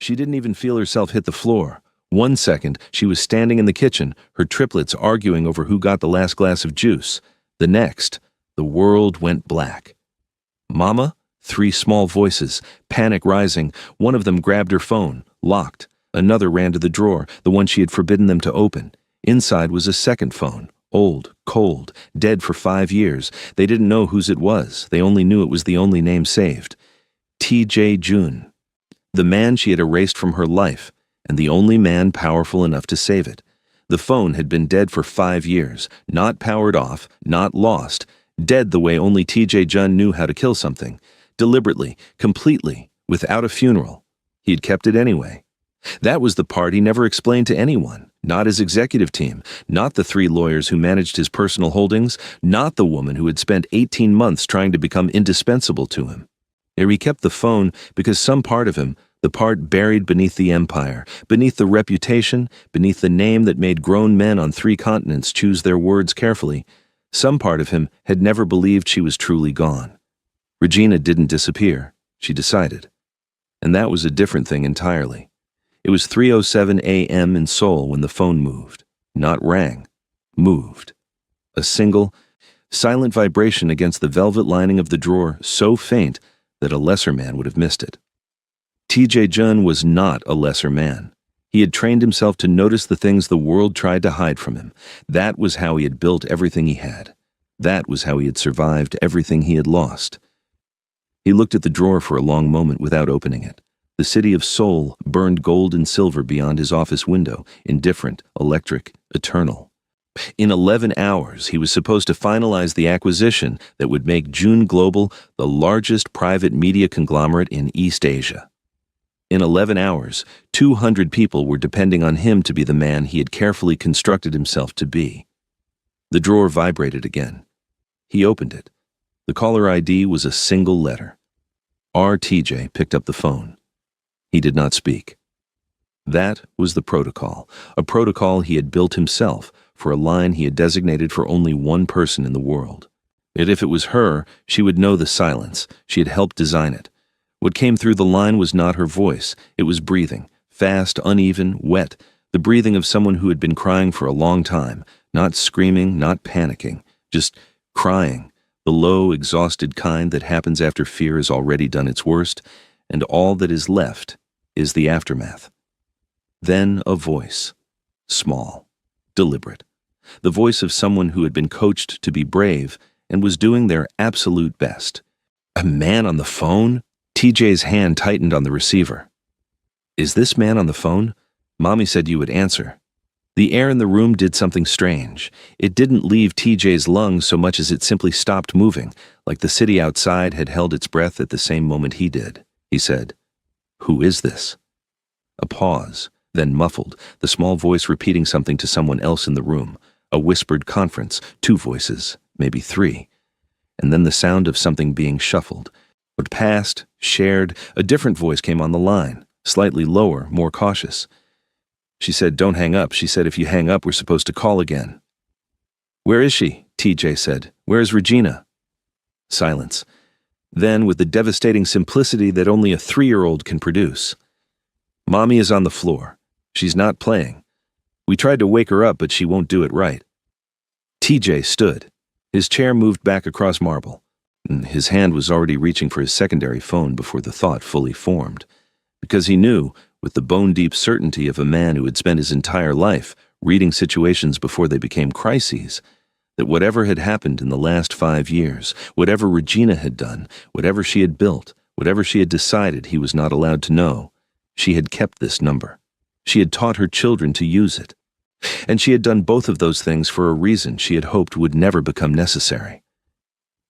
She didn't even feel herself hit the floor. 1 second, she was standing in the kitchen, her triplets arguing over who got the last glass of juice. The next, the world went black. "Mama?" 3 small voices, panic rising. One of them grabbed her phone, locked. Another ran to the drawer, the one she had forbidden them to open. Inside was a second phone, old, cold, dead for 5 years. They didn't know whose it was. They only knew it was the only name saved. T.J. Jun. The man she had erased from her life, and the only man powerful enough to save it. The phone had been dead for 5 years, not powered off, not lost, dead the way only T.J. Jun knew how to kill something. Deliberately, completely, without a funeral. He had kept it anyway. That was the part he never explained to anyone, not his executive team, not the 3 lawyers who managed his personal holdings, not the woman who had spent 18 months trying to become indispensable to him. He kept the phone because some part of him, the part buried beneath the empire, beneath the reputation, beneath the name that made grown men on 3 continents choose their words carefully, some part of him had never believed she was truly gone. Regina didn't disappear, she decided. And that was a different thing entirely. It was 3:07 a.m. in Seoul when the phone moved. Not rang. Moved. A single, silent vibration against the velvet lining of the drawer, so faint that a lesser man would have missed it. T.J. Jun was not a lesser man. He had trained himself to notice the things the world tried to hide from him. That was how he had built everything he had. That was how he had survived everything he had lost. He looked at the drawer for a long moment without opening it. The city of Seoul burned gold and silver beyond his office window, indifferent, electric, eternal. In 11 hours, he was supposed to finalize the acquisition that would make Jun Global the largest private media conglomerate in East Asia. In 11 hours, 200 people were depending on him to be the man he had carefully constructed himself to be. The drawer vibrated again. He opened it. The caller ID was a single letter. RTJ picked up the phone. He did not speak. That was the protocol, a protocol he had built himself for a line he had designated for only one person in the world. Yet if it was her, she would know the silence. She had helped design it. What came through the line was not her voice. It was breathing, fast, uneven, wet, the breathing of someone who had been crying for a long time, not screaming, not panicking, just crying, the low, exhausted kind that happens after fear has already done its worst, and all that is left is the aftermath. Then a voice, small, deliberate, the voice of someone who had been coached to be brave and was doing their absolute best. A man on the phone? TJ's hand tightened on the receiver. "Is this man on the phone? Mommy said you would answer." The air in the room did something strange. It didn't leave TJ's lungs so much as it simply stopped moving, like the city outside had held its breath at the same moment he did. He said, "Who is this?" A pause, then muffled, the small voice repeating something to someone else in the room, a whispered conference, 2 voices, maybe 3, and then the sound of something being shuffled. But passed, shared, a different voice came on the line, slightly lower, more cautious. She said, "Don't hang up." She said, "If you hang up, we're supposed to call again." "Where is she?" TJ said. "Where is Regina?" Silence. Then, with the devastating simplicity that only a 3-year-old can produce, "Mommy is on the floor. She's not playing. We tried to wake her up, but she won't do it right." TJ stood. His chair moved back across marble. His hand was already reaching for his secondary phone before the thought fully formed. Because he knew, with the bone-deep certainty of a man who had spent his entire life reading situations before they became crises, that whatever had happened in the last 5 years, whatever Regina had done, whatever she had built, whatever she had decided he was not allowed to know, she had kept this number. She had taught her children to use it. And she had done both of those things for a reason she had hoped would never become necessary.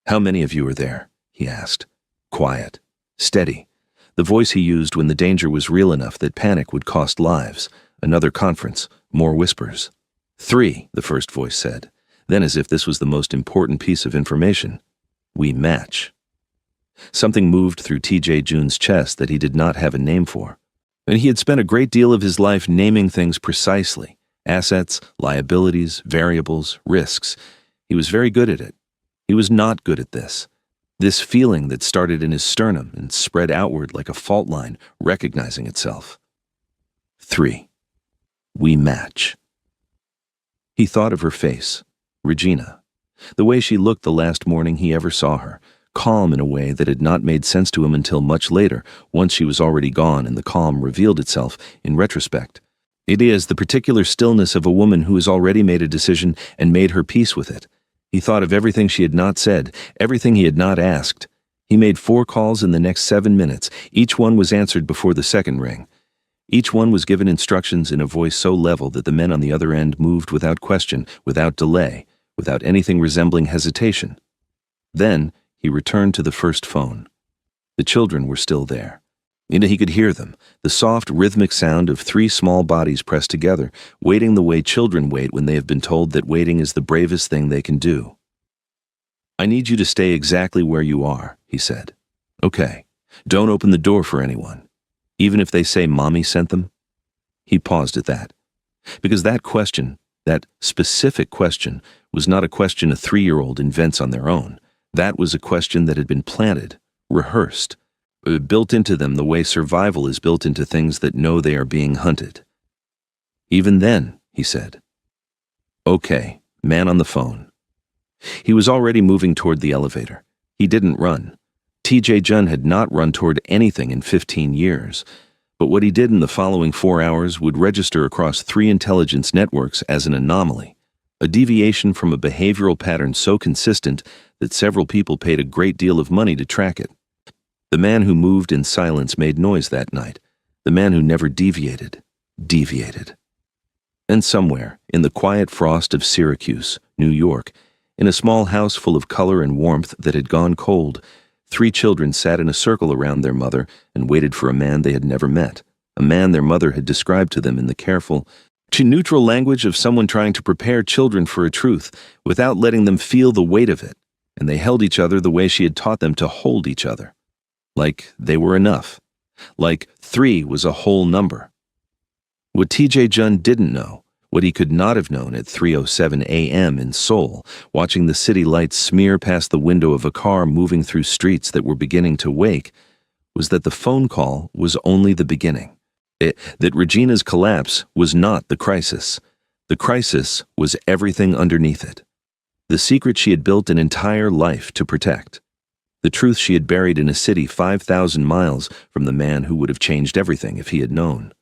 "How many of you are there?" he asked. Quiet, steady, the voice he used when the danger was real enough that panic would cost lives. Another conference, more whispers. 3, the first voice said. Then, as if this was the most important piece of information, "We match." Something moved through T.J. Jun's chest that he did not have a name for. And he had spent a great deal of his life naming things precisely. Assets, liabilities, variables, risks. He was very good at it. He was not good at this. This feeling that started in his sternum and spread outward like a fault line, recognizing itself. 3. We match. He thought of her face, Regina, the way she looked the last morning he ever saw her, calm in a way that had not made sense to him until much later, once she was already gone and the calm revealed itself in retrospect. It is the particular stillness of a woman who has already made a decision and made her peace with it. He thought of everything she had not said, everything he had not asked. He made 4 calls in the next 7 minutes. Each one was answered before the second ring. Each one was given instructions in a voice so level that the men on the other end moved without question, without delay, without anything resembling hesitation. Then he returned to the first phone. The children were still there. He could hear them, the soft, rhythmic sound of 3 small bodies pressed together, waiting the way children wait when they have been told that waiting is the bravest thing they can do. "I need you to stay exactly where you are," he said. "Okay. Don't open the door for anyone. Even if they say Mommy sent them?" He paused at that. Because that question, that specific question, was not a question a 3-year-old invents on their own. That was a question that had been planted, rehearsed, built into them the way survival is built into things that know they are being hunted. "Even then," he said. "Okay, man on the phone." He was already moving toward the elevator. He didn't run. T.J. Jun had not run toward anything in 15 years, but what he did in the following 4 hours would register across 3 intelligence networks as an anomaly, a deviation from a behavioral pattern so consistent that several people paid a great deal of money to track it. The man who moved in silence made noise that night. The man who never deviated. And somewhere, in the quiet frost of Syracuse, New York, in a small house full of color and warmth that had gone cold, 3 children sat in a circle around their mother and waited for a man they had never met, a man their mother had described to them in the careful, neutral language of someone trying to prepare children for a truth without letting them feel the weight of it, and they held each other the way she had taught them to hold each other. Like they were enough. Like 3 was a whole number. What T.J. Jun didn't know, what he could not have known at 3:07 a.m. in Seoul, watching the city lights smear past the window of a car moving through streets that were beginning to wake, was that the phone call was only the beginning. That Regina's collapse was not the crisis. The crisis was everything underneath it. The secret she had built an entire life to protect. The truth she had buried in a city 5,000 miles from the man who would have changed everything if he had known.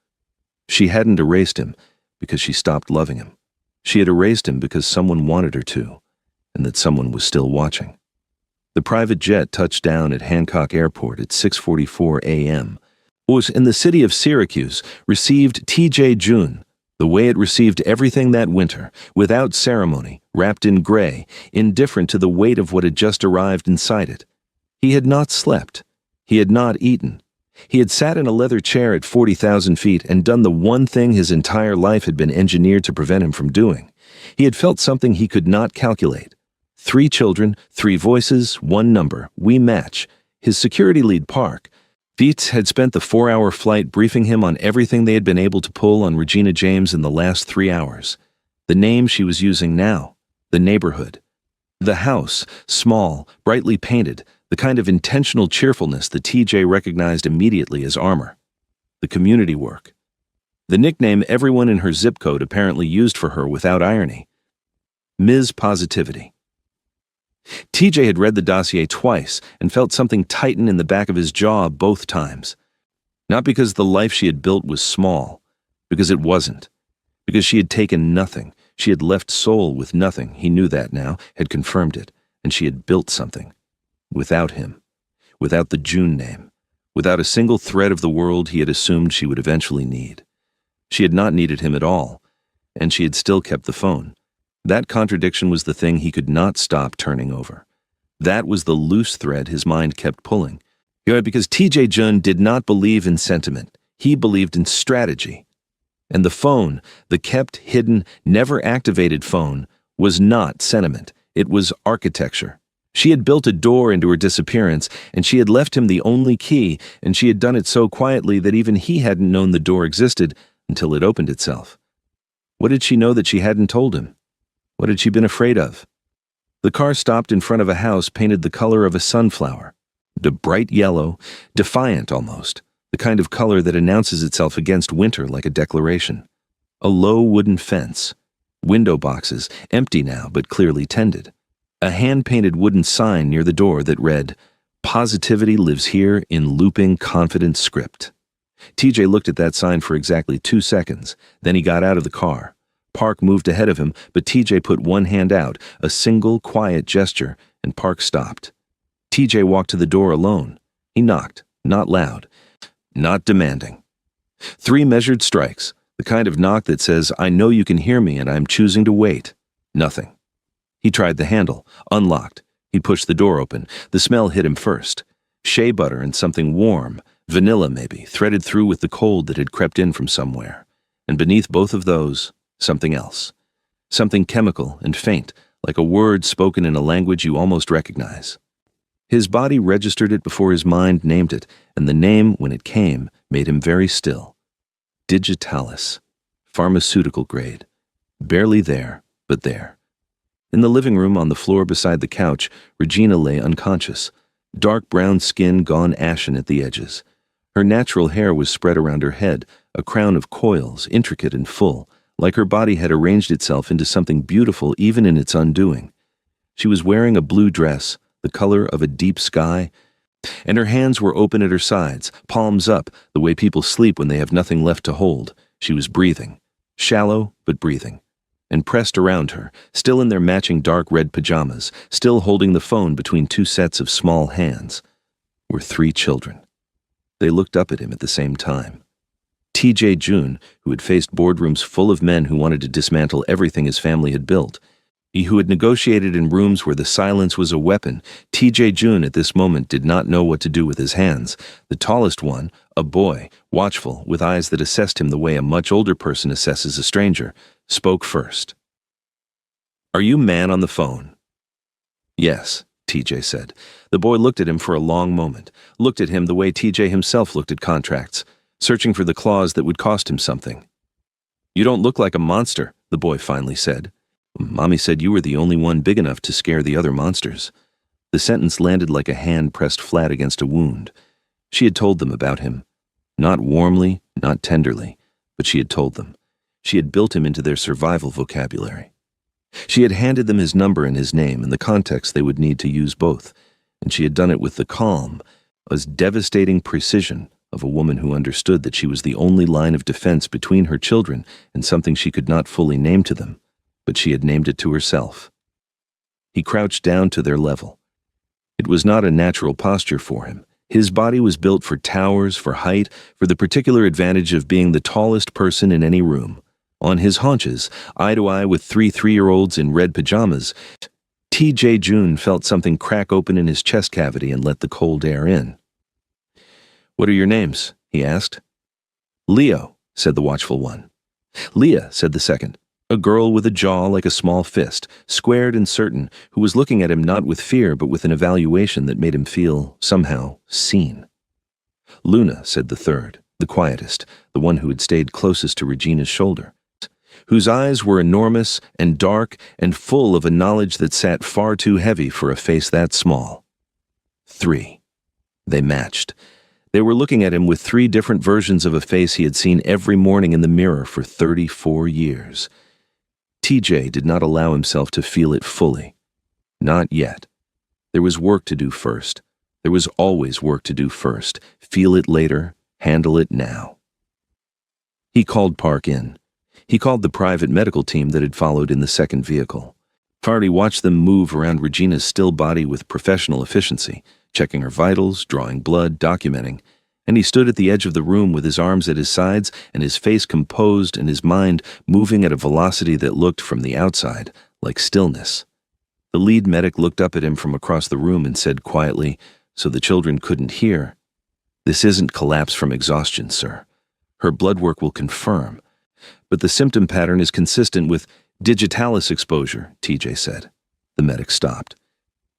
She hadn't erased him because she stopped loving him. She had erased him because someone wanted her to, and that someone was still watching. The private jet touched down at Hancock Airport at 6:44 a.m. Was in the city of Syracuse, received T.J. Jun, the way it received everything that winter, without ceremony, wrapped in gray, indifferent to the weight of what had just arrived inside it. He had not slept. He had not eaten. He had sat in a leather chair at 40,000 feet and done the one thing his entire life had been engineered to prevent him from doing. He had felt something he could not calculate. 3 children, 3 voices, 1 number. We match. His security lead, Park. Dietz had spent the 4-hour flight briefing him on everything they had been able to pull on Regina James in the last 3 hours. The name she was using now. The neighborhood. The house, small, brightly painted, the kind of intentional cheerfulness that TJ recognized immediately as armor. The community work. The nickname everyone in her zip code apparently used for her without irony. Ms. Positivity. TJ had read the dossier twice and felt something tighten in the back of his jaw both times. Not because the life she had built was small, because it wasn't. Because she had taken nothing. She had left Seoul with nothing. He knew that now, had confirmed it, and she had built something. Without him, without the June name, without a single thread of the world he had assumed she would eventually need. She had not needed him at all, and she had still kept the phone. That contradiction was the thing he could not stop turning over. That was the loose thread his mind kept pulling. Because T.J. Jun did not believe in sentiment. He believed in strategy. And the phone, the kept, hidden, never activated phone, was not sentiment. It was architecture. She had built a door into her disappearance, and she had left him the only key, and she had done it so quietly that even he hadn't known the door existed until it opened itself. What did she know that she hadn't told him? What had she been afraid of? The car stopped in front of a house painted the color of a sunflower. Bright yellow, defiant almost. the kind of color that announces itself against winter like a declaration. A low wooden fence. Window boxes, empty now but clearly tended. A hand-painted wooden sign near the door that read, "Positivity lives here in looping confident script." TJ looked at that sign for exactly 2 seconds. Then he got out of the car. Park moved ahead of him, but TJ put one hand out, a single, quiet gesture, and Park stopped. TJ walked to the door alone. He knocked, not loud, not demanding. 3 measured strikes, the kind of knock that says, "I know you can hear me and I'm choosing to wait." Nothing. He tried the handle, unlocked. He pushed the door open. The smell hit him first. Shea butter and something warm, vanilla maybe, threaded through with the cold that had crept in from somewhere. And beneath both of those, something else. Something chemical and faint, like a word spoken in a language you almost recognize. His body registered it before his mind named it, and the name, when it came, made him very still. Digitalis. Pharmaceutical grade. Barely there, but there. In the living room on the floor beside the couch, Regina lay unconscious. Dark brown skin gone ashen at the edges. Her natural hair was spread around her head, a crown of coils, intricate and full, like her body had arranged itself into something beautiful even in its undoing. She was wearing a blue dress, the color of a deep sky, and her hands were open at her sides, palms up, the way people sleep when they have nothing left to hold. She was breathing, shallow but breathing. And pressed around her, still in their matching dark red pajamas, still holding the phone between 2 sets of small hands, were 3 children. They looked up at him at the same time. TJ June, who had faced boardrooms full of men who wanted to dismantle everything his family had built. He who had negotiated in rooms where the silence was a weapon. TJ June at this moment did not know what to do with his hands. The tallest one, a boy, watchful, with eyes that assessed him the way a much older person assesses a stranger, spoke first. "Are you man on the phone?" "Yes," TJ said. The boy looked at him for a long moment, looked at him the way TJ himself looked at contracts, searching for the clause that would cost him something. "You don't look like a monster," the boy finally said. "Mommy said you were the only one big enough to scare the other monsters." The sentence landed like a hand pressed flat against a wound. She had told them about him. Not warmly, not tenderly, but she had told them. She had built him into their survival vocabulary. She had handed them his number and his name and the context they would need to use both, and she had done it with the calm, as devastating precision of a woman who understood that she was the only line of defense between her children and something she could not fully name to them, but she had named it to herself. He crouched down to their level. It was not a natural posture for him. His body was built for towers, for height, for the particular advantage of being the tallest person in any room. On his haunches, eye to eye with 3 3-year-olds in red pajamas, TJ June felt something crack open in his chest cavity and let the cold air in. "What are your names?" he asked. "Leo," said the watchful one. "Leah," said the second, a girl with a jaw like a small fist, squared and certain, who was looking at him not with fear but with an evaluation that made him feel, somehow, seen. "Luna," said the third, the quietest, the one who had stayed closest to Regina's shoulder, whose eyes were enormous and dark and full of a knowledge that sat far too heavy for a face that small. 3. They matched. They were looking at him with 3 different versions of a face he had seen every morning in the mirror for 34 years. TJ did not allow himself to feel it fully. Not yet. There was work to do first. There was always work to do first. Feel it later, handle it now. He called Park in. He called the private medical team that had followed in the second vehicle. Fardy watched them move around Regina's still body with professional efficiency, checking her vitals, drawing blood, documenting, and he stood at the edge of the room with his arms at his sides and his face composed and his mind moving at a velocity that looked, from the outside, like stillness. The lead medic looked up at him from across the room and said quietly, so the children couldn't hear, "This isn't collapse from exhaustion, sir. Her blood work will confirm. But the symptom pattern is consistent with digitalis exposure," TJ said. The medic stopped.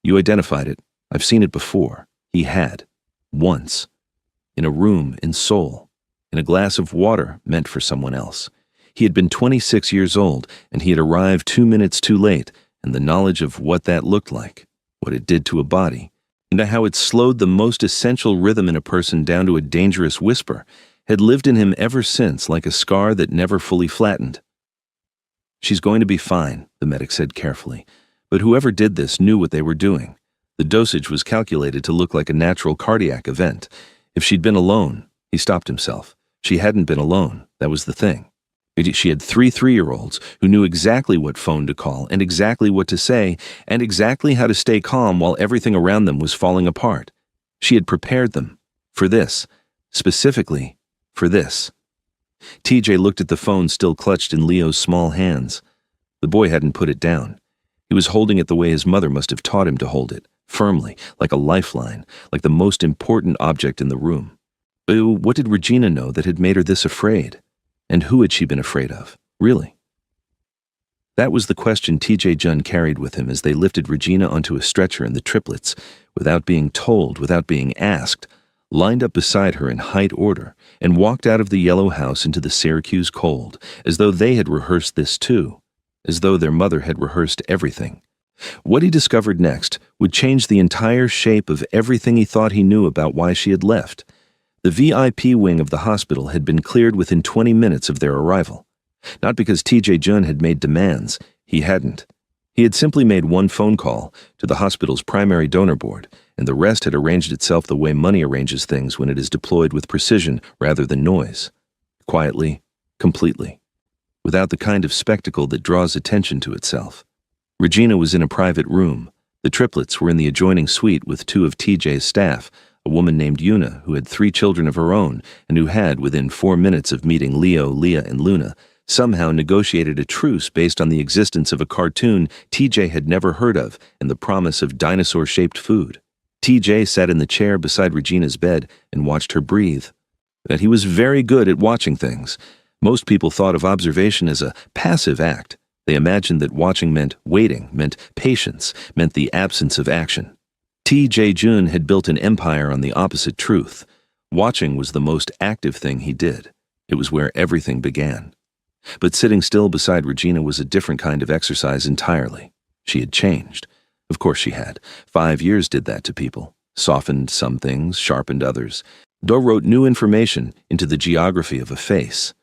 "You identified it. I've seen it before." He had. Once. In a room in Seoul. In a glass of water meant for someone else. He had been 26 years old, and he had arrived 2 minutes too late, and the knowledge of what that looked like, what it did to a body, and how it slowed the most essential rhythm in a person down to a dangerous whisper, had lived in him ever since like a scar that never fully flattened. "She's going to be fine," the medic said carefully, but whoever did this knew what they were doing. The dosage was calculated to look like a natural cardiac event. If she'd been alone, he stopped himself. She hadn't been alone, that was the thing. She had 3 3-year-olds who knew exactly what phone to call and exactly what to say and exactly how to stay calm while everything around them was falling apart. She had prepared them for this, specifically for this. TJ looked at the phone still clutched in Leo's small hands. The boy hadn't put it down. He was holding it the way his mother must have taught him to hold it, firmly, like a lifeline, like the most important object in the room. What did Regina know that had made her this afraid? And who had she been afraid of, really? That was the question TJ Jun carried with him as they lifted Regina onto a stretcher in the Triplets, without being told, without being asked, lined up beside her in height order, and walked out of the yellow house into the Syracuse cold, as though they had rehearsed this too, as though their mother had rehearsed everything. What he discovered next would change the entire shape of everything he thought he knew about why she had left. The VIP wing of the hospital had been cleared within 20 minutes of their arrival. Not because TJ Jun had made demands, he hadn't. He had simply made one phone call to the hospital's primary donor board, and the rest had arranged itself the way money arranges things when it is deployed with precision rather than noise. Quietly, completely. Without the kind of spectacle that draws attention to itself. Regina was in a private room. The Triplets were in the adjoining suite with 2 of TJ's staff, a woman named Una who had 3 children of her own and who had, within 4 minutes of meeting Leo, Leah, and Luna, somehow negotiated a truce based on the existence of a cartoon TJ had never heard of and the promise of dinosaur-shaped food. TJ sat in the chair beside Regina's bed and watched her breathe. That he was very good at watching things. Most people thought of observation as a passive act. They imagined that watching meant waiting, meant patience, meant the absence of action. TJ Jun had built an empire on the opposite truth. Watching was the most active thing he did. It was where everything began. But sitting still beside Regina was a different kind of exercise entirely. She had changed. Of course she had. 5 years did that to people. Softened some things, sharpened others. Wrote new information into the geography of a face.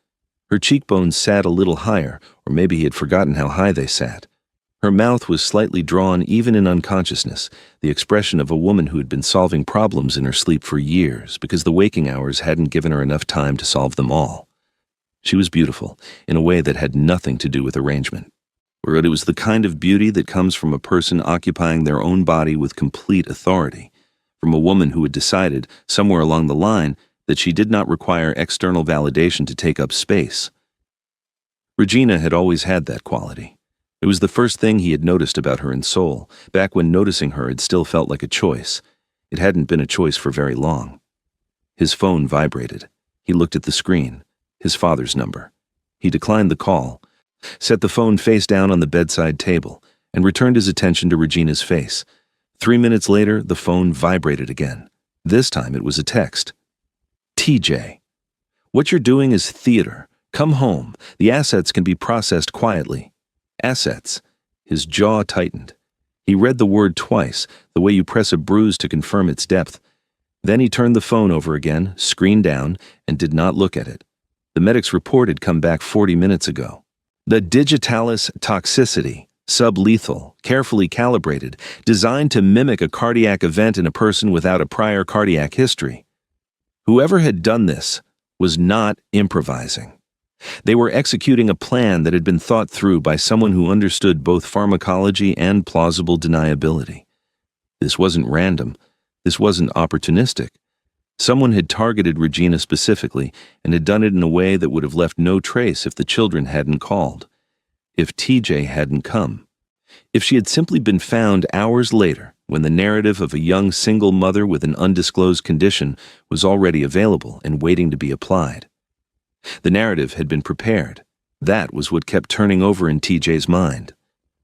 Her cheekbones sat a little higher, or maybe he had forgotten how high they sat. Her mouth was slightly drawn even in unconsciousness, the expression of a woman who had been solving problems in her sleep for years because the waking hours hadn't given her enough time to solve them all. She was beautiful, in a way that had nothing to do with arrangement. Or it was the kind of beauty that comes from a person occupying their own body with complete authority, from a woman who had decided, somewhere along the line, that she did not require external validation to take up space. Regina had always had that quality. It was the first thing he had noticed about her in Seoul, back when noticing her had still felt like a choice. It hadn't been a choice for very long. His phone vibrated. He looked at the screen. His father's number. He declined the call, set the phone face down on the bedside table, and returned his attention to Regina's face. 3 minutes later, the phone vibrated again. This time it was a text. TJ. What you're doing is theater. Come home. The assets can be processed quietly. Assets. His jaw tightened. He read the word twice, the way you press a bruise to confirm its depth. Then he turned the phone over again, screen down, and did not look at it. The medic's report had come back 40 minutes ago. The digitalis toxicity, sublethal, carefully calibrated, designed to mimic a cardiac event in a person without a prior cardiac history. Whoever had done this was not improvising. They were executing a plan that had been thought through by someone who understood both pharmacology and plausible deniability. This wasn't random. This wasn't opportunistic. Someone had targeted Regina specifically and had done it in a way that would have left no trace if the children hadn't called, if TJ hadn't come, if she had simply been found hours later when the narrative of a young single mother with an undisclosed condition was already available and waiting to be applied. The narrative had been prepared. That was what kept turning over in TJ's mind.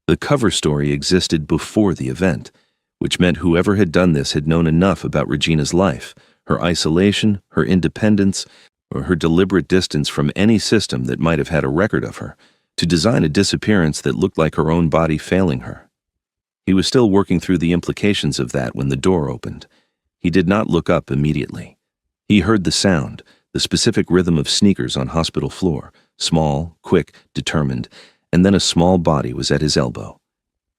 The cover story existed before the event, which meant whoever had done this had known enough about Regina's life, her isolation, her independence, or her deliberate distance from any system that might have had a record of her, to design a disappearance that looked like her own body failing her. He was still working through the implications of that when the door opened. He did not look up immediately. He heard the sound, the specific rhythm of sneakers on hospital floor, small, quick, determined, and then a small body was at his elbow.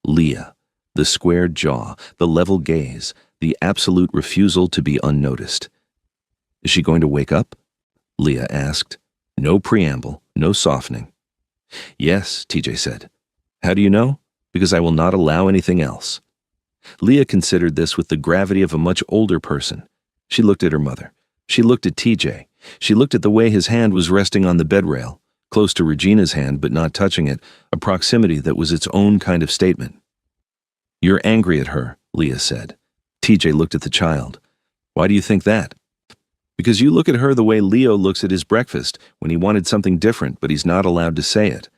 Leah, the squared jaw, the level gaze, the absolute refusal to be unnoticed. "Is she going to wake up?" Leah asked. No preamble, no softening. "Yes," TJ said. "How do you know?" "Because I will not allow anything else." Leah considered this with the gravity of a much older person. She looked at her mother. She looked at TJ. She looked at the way his hand was resting on the bed rail, close to Regina's hand but not touching it, a proximity that was its own kind of statement. "You're angry at her," Leah said. TJ looked at the child. "Why do you think that?" "Because you look at her the way Leo looks at his breakfast, when he wanted something different but he's not allowed to say it."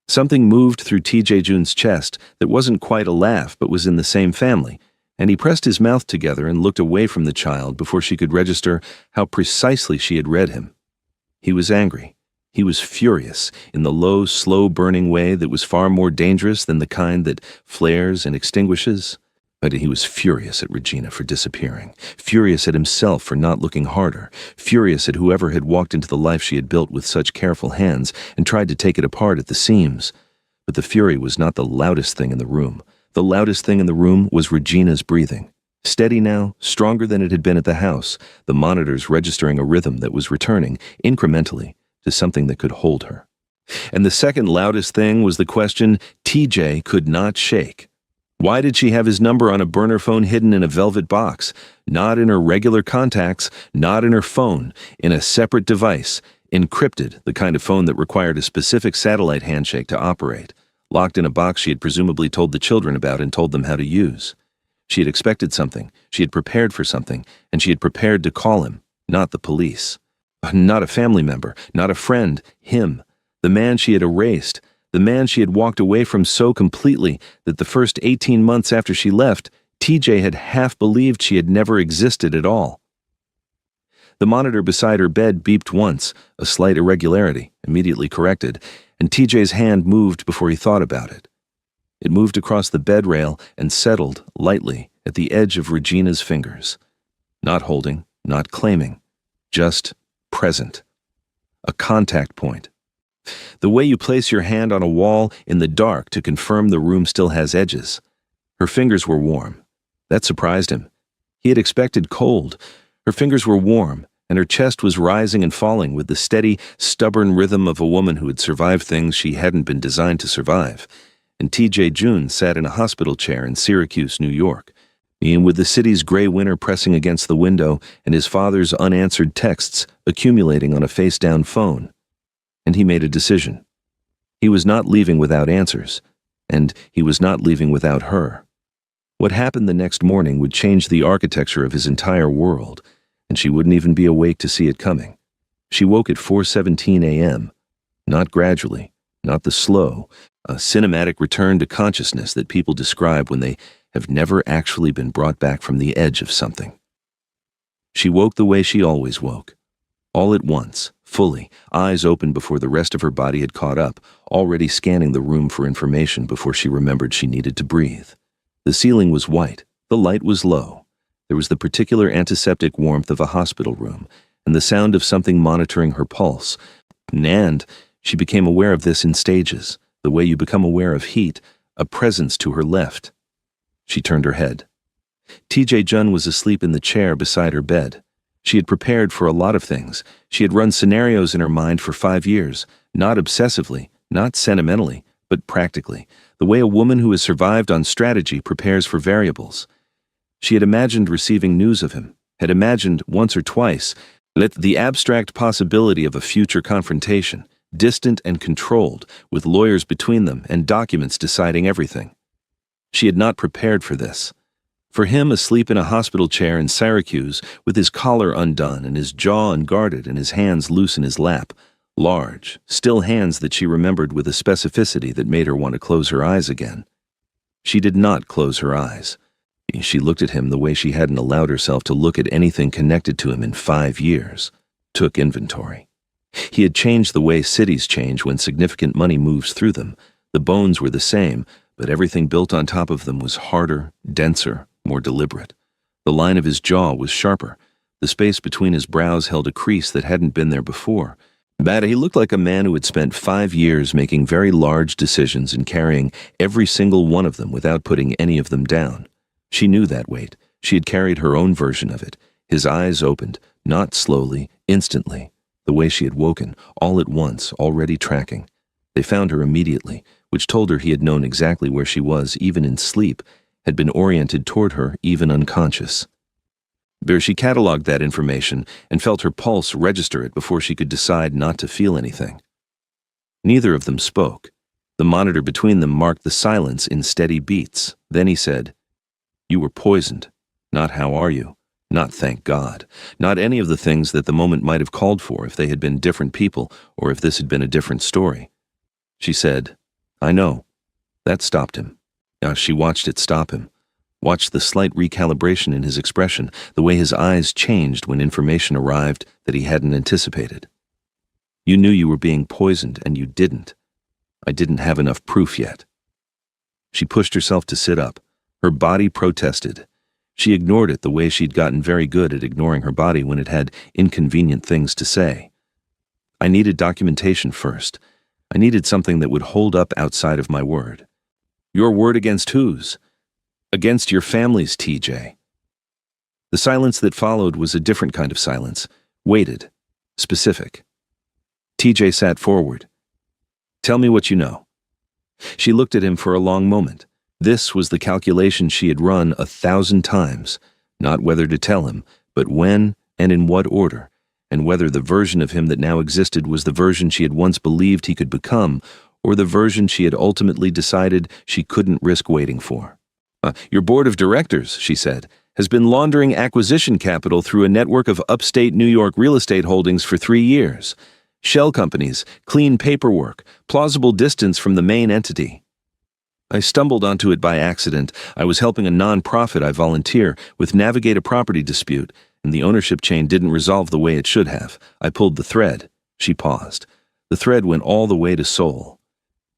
Something moved through TJ June's chest that wasn't quite a laugh but was in the same family, and he pressed his mouth together and looked away from the child before she could register how precisely she had read him. He was angry. He was furious in the low, slow-burning way that was far more dangerous than the kind that flares and extinguishes. But he was furious at Regina for disappearing, furious at himself for not looking harder, furious at whoever had walked into the life she had built with such careful hands and tried to take it apart at the seams. But the fury was not the loudest thing in the room. The loudest thing in the room was Regina's breathing. Steady now, stronger than it had been at the house, the monitors registering a rhythm that was returning, incrementally, to something that could hold her. And the second loudest thing was the question TJ could not shake. Why did she have his number on a burner phone hidden in a velvet box, not in her regular contacts, not in her phone, in a separate device, encrypted, the kind of phone that required a specific satellite handshake to operate, locked in a box she had presumably told the children about and told them how to use? She had expected something, she had prepared for something, and she had prepared to call him, not the police. Not a family member, not a friend, him, the man she had erased, the man she had walked away from so completely that the first 18 months after she left, TJ had half believed she had never existed at all. The monitor beside her bed beeped once, a slight irregularity, immediately corrected, and TJ's hand moved before he thought about it. It moved across the bed rail and settled, lightly, at the edge of Regina's fingers. Not holding, not claiming, just present. A contact point. The way you place your hand on a wall in the dark to confirm the room still has edges. Her fingers were warm. That surprised him. He had expected cold. Her fingers were warm, and her chest was rising and falling with the steady, stubborn rhythm of a woman who had survived things she hadn't been designed to survive. And TJ June sat in a hospital chair in Syracuse, New York, and with the city's gray winter pressing against the window and his father's unanswered texts accumulating on a face-down phone. And he made a decision. He was not leaving without answers, and he was not leaving without her. What happened the next morning would change the architecture of his entire world, and she wouldn't even be awake to see it coming. She woke at 4:17 a.m., not gradually, not the slow, a cinematic return to consciousness that people describe when they have never actually been brought back from the edge of something. She woke the way she always woke. All at once, fully, eyes open before the rest of her body had caught up, already scanning the room for information before she remembered she needed to breathe. The ceiling was white, the light was low. There was the particular antiseptic warmth of a hospital room, and the sound of something monitoring her pulse. And she became aware of this in stages, the way you become aware of heat, a presence to her left. She turned her head. TJ Jun was asleep in the chair beside her bed. She had prepared for a lot of things. She had run scenarios in her mind for 5 years, not obsessively, not sentimentally, but practically, the way a woman who has survived on strategy prepares for variables. She had imagined receiving news of him, had imagined once or twice the abstract possibility of a future confrontation, distant and controlled, with lawyers between them and documents deciding everything. She had not prepared for this. For him, asleep in a hospital chair in Syracuse, with his collar undone and his jaw unguarded and his hands loose in his lap, large, still hands that she remembered with a specificity that made her want to close her eyes again. She did not close her eyes. She looked at him the way she hadn't allowed herself to look at anything connected to him in 5 years, took inventory. He had changed the way cities change when significant money moves through them. The bones were the same, but everything built on top of them was harder, denser, more deliberate. The line of his jaw was sharper. The space between his brows held a crease that hadn't been there before. He looked like a man who had spent 5 years making very large decisions and carrying every single one of them without putting any of them down. She knew that weight. She had carried her own version of it. His eyes opened, not slowly, instantly, the way she had woken, all at once, already tracking. They found her immediately, which told her he had known exactly where she was, even in sleep, had been oriented toward her, even unconscious. She catalogued that information and felt her pulse register it before she could decide not to feel anything. Neither of them spoke. The monitor between them marked the silence in steady beats. Then he said, "You were poisoned. Not how are you. Not thank God. Not any of the things that the moment might have called for if they had been different people or if this had been a different story." She said, "I know." That stopped him. She watched it stop him. Watched the slight recalibration in his expression, the way his eyes changed when information arrived that he hadn't anticipated. "You knew you were being poisoned, and you didn't. I didn't have enough proof yet." She pushed herself to sit up. Her body protested. She ignored it the way she'd gotten very good at ignoring her body when it had inconvenient things to say. "I needed documentation first. I needed something that would hold up outside of my word." "Your word against whose?" "Against your family's, TJ." The silence that followed was a different kind of silence, weighted, specific. TJ sat forward. "Tell me what you know." She looked at him for a long moment. This was the calculation she had run 1,000 times, not whether to tell him, but when and in what order, and whether the version of him that now existed was the version she had once believed he could become, or the version she had ultimately decided she couldn't risk waiting for. "Your board of directors," she said, "has been laundering acquisition capital through a network of upstate New York real estate holdings for 3 years. Shell companies, clean paperwork, plausible distance from the main entity. I stumbled onto it by accident. I was helping a non-profit I volunteer with navigate a property dispute, and the ownership chain didn't resolve the way it should have. I pulled the thread." She paused. The thread went all the way to Seoul.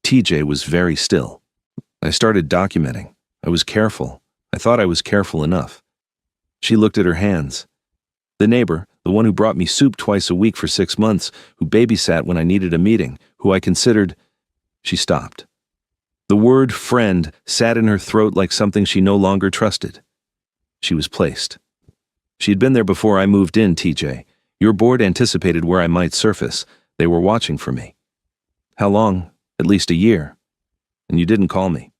TJ was very still. "I started documenting. I was careful. I thought I was careful enough." She looked at her hands. "The neighbor, the one who brought me soup twice a week for 6 months, who babysat when I needed a meeting, who I considered—" She stopped. The word friend sat in her throat like something she no longer trusted. She was placed. "She had been there before I moved in, TJ. Your board anticipated where I might surface. They were watching for me." "How long?" "At least a year." "And you didn't call me."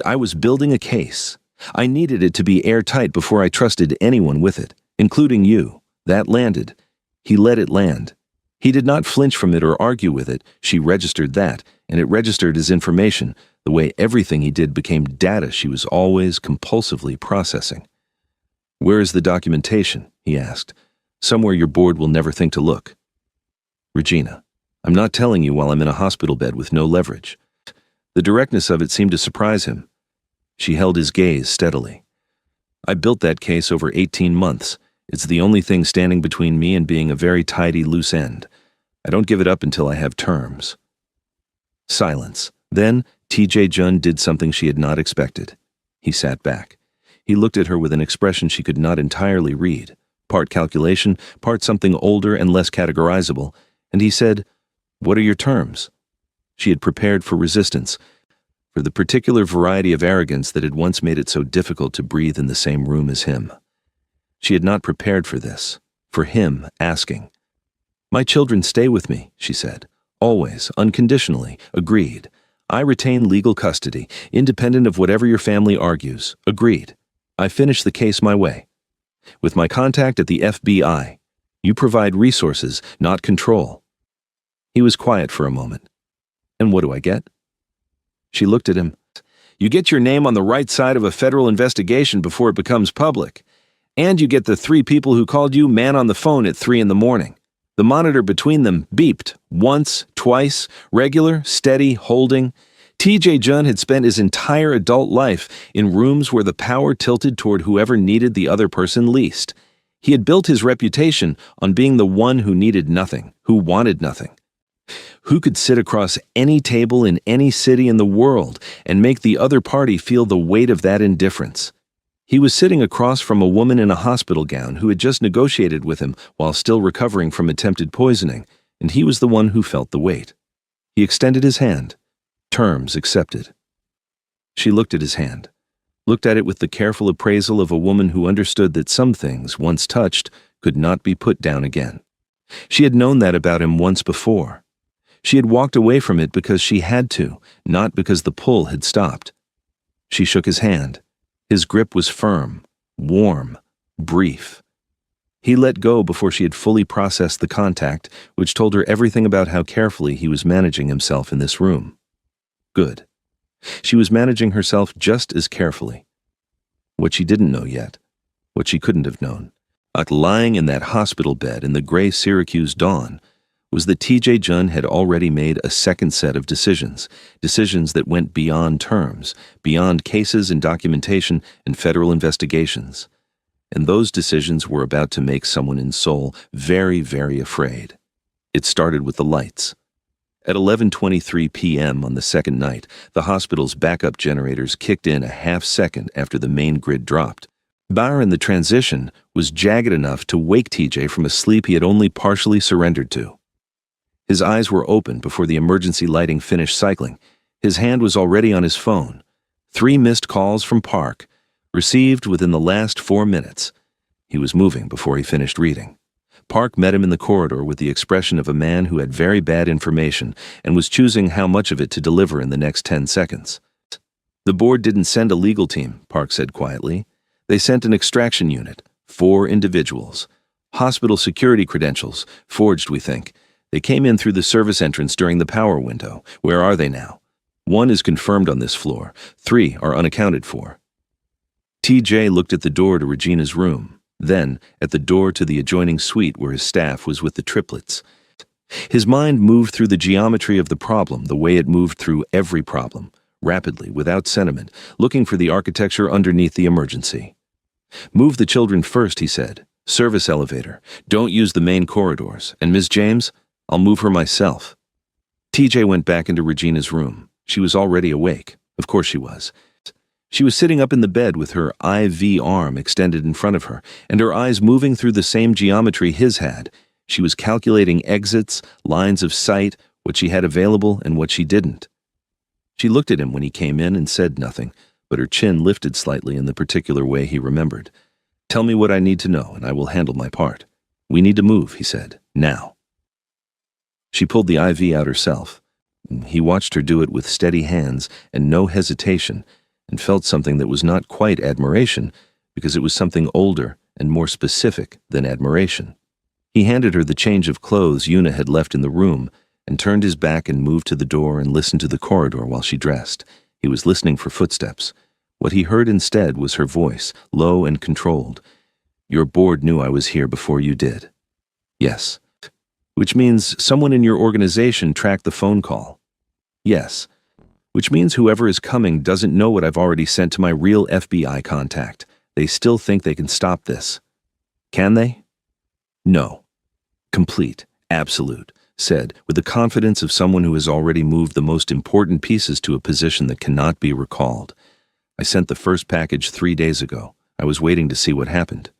"I was building a case. I needed it to be airtight before I trusted anyone with it, including you. That landed." He let it land. He did not flinch from it or argue with it. She registered that, and it registered as information, the way everything he did became data she was always compulsively processing. "Where is the documentation?" he asked. "Somewhere your board will never think to look." "Regina, I'm not telling you while I'm in a hospital bed with no leverage." The directness of it seemed to surprise him. She held his gaze steadily. "I built that case over 18 months. It's the only thing standing between me and being a very tidy loose end. I don't give it up until I have terms." Silence. Then TJ Jun did something she had not expected. He sat back. He looked at her with an expression she could not entirely read, part calculation, part something older and less categorizable, and he said, "What are your terms?" She had prepared for resistance, for the particular variety of arrogance that had once made it so difficult to breathe in the same room as him. She had not prepared for this, for him asking. "My children stay with me," she said. "Always, unconditionally, agreed. I retain legal custody, independent of whatever your family argues, agreed. I finish the case my way. With my contact at the FBI, you provide resources, not control." He was quiet for a moment. "And what do I get?" She looked at him. "You get your name on the right side of a federal investigation before it becomes public. And you get the 3 people who called you man on the phone at 3 a.m. The monitor between them beeped, once, twice, regular, steady, holding. TJ Jun had spent his entire adult life in rooms where the power tilted toward whoever needed the other person least. He had built his reputation on being the one who needed nothing, who wanted nothing. Who could sit across any table in any city in the world and make the other party feel the weight of that indifference? He was sitting across from a woman in a hospital gown who had just negotiated with him while still recovering from attempted poisoning, and he was the one who felt the weight. He extended his hand. Terms accepted. She looked at his hand, looked at it with the careful appraisal of a woman who understood that some things, once touched, could not be put down again. She had known that about him once before. She had walked away from it because she had to, not because the pull had stopped. She shook his hand. His grip was firm, warm, brief. He let go before she had fully processed the contact, which told her everything about how carefully he was managing himself in this room. Good. She was managing herself just as carefully. What she didn't know yet, what she couldn't have known, lying in that hospital bed in the gray Syracuse dawn, was that T.J. Jun had already made a second set of decisions that went beyond terms, beyond cases and documentation and federal investigations. And those decisions were about to make someone in Seoul very, very afraid. It started with the lights. At 11:23 p.m. on the second night, the hospital's backup generators kicked in a half-second after the main grid dropped. Bar in the transition was jagged enough to wake TJ from a sleep he had only partially surrendered to. His eyes were open before the emergency lighting finished cycling. His hand was already on his phone. 3 missed calls from Park, received within the last 4 minutes. He was moving before he finished reading. Park met him in the corridor with the expression of a man who had very bad information and was choosing how much of it to deliver in the next 10 seconds. The board didn't send a legal team, Park said quietly. They sent an extraction unit, 4 individuals. Hospital security credentials, forged, we think. They came in through the service entrance during the power window. Where are they now? 1 is confirmed on this floor. 3 are unaccounted for. TJ looked at the door to Regina's room, then at the door to the adjoining suite where his staff was with the triplets. His mind moved through the geometry of the problem the way it moved through every problem, rapidly, without sentiment, looking for the architecture underneath the emergency. Move the children first, he said. Service elevator. Don't use the main corridors. And Ms. James, I'll move her myself. TJ went back into Regina's room. She was already awake. Of course she was. She was sitting up in the bed with her IV arm extended in front of her, and her eyes moving through the same geometry his had. She was calculating exits, lines of sight, what she had available and what she didn't. She looked at him when he came in and said nothing, but her chin lifted slightly in the particular way he remembered. Tell me what I need to know, and I will handle my part. We need to move, he said. Now. She pulled the IV out herself. He watched her do it with steady hands and no hesitation, and felt something that was not quite admiration, because it was something older and more specific than admiration. He handed her the change of clothes Una had left in the room, and turned his back and moved to the door and listened to the corridor while she dressed. He was listening for footsteps. What he heard instead was her voice, low and controlled. Your board knew I was here before you did. Yes. Which means someone in your organization tracked the phone call. Yes. Which means whoever is coming doesn't know what I've already sent to my real FBI contact. They still think they can stop this. Can they? No. Complete, absolute, said, with the confidence of someone who has already moved the most important pieces to a position that cannot be recalled. I sent the first package 3 days ago. I was waiting to see what happened.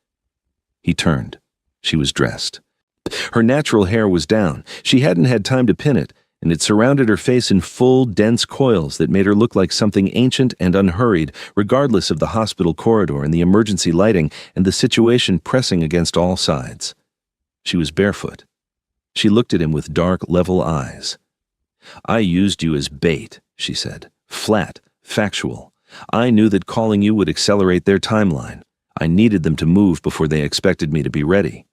He turned. She was dressed. Her natural hair was down. She hadn't had time to pin it, and it surrounded her face in full, dense coils that made her look like something ancient and unhurried, regardless of the hospital corridor and the emergency lighting and the situation pressing against all sides. She was barefoot. She looked at him with dark, level eyes. I used you as bait, she said. Flat, factual. I knew that calling you would accelerate their timeline. I needed them to move before they expected me to be ready.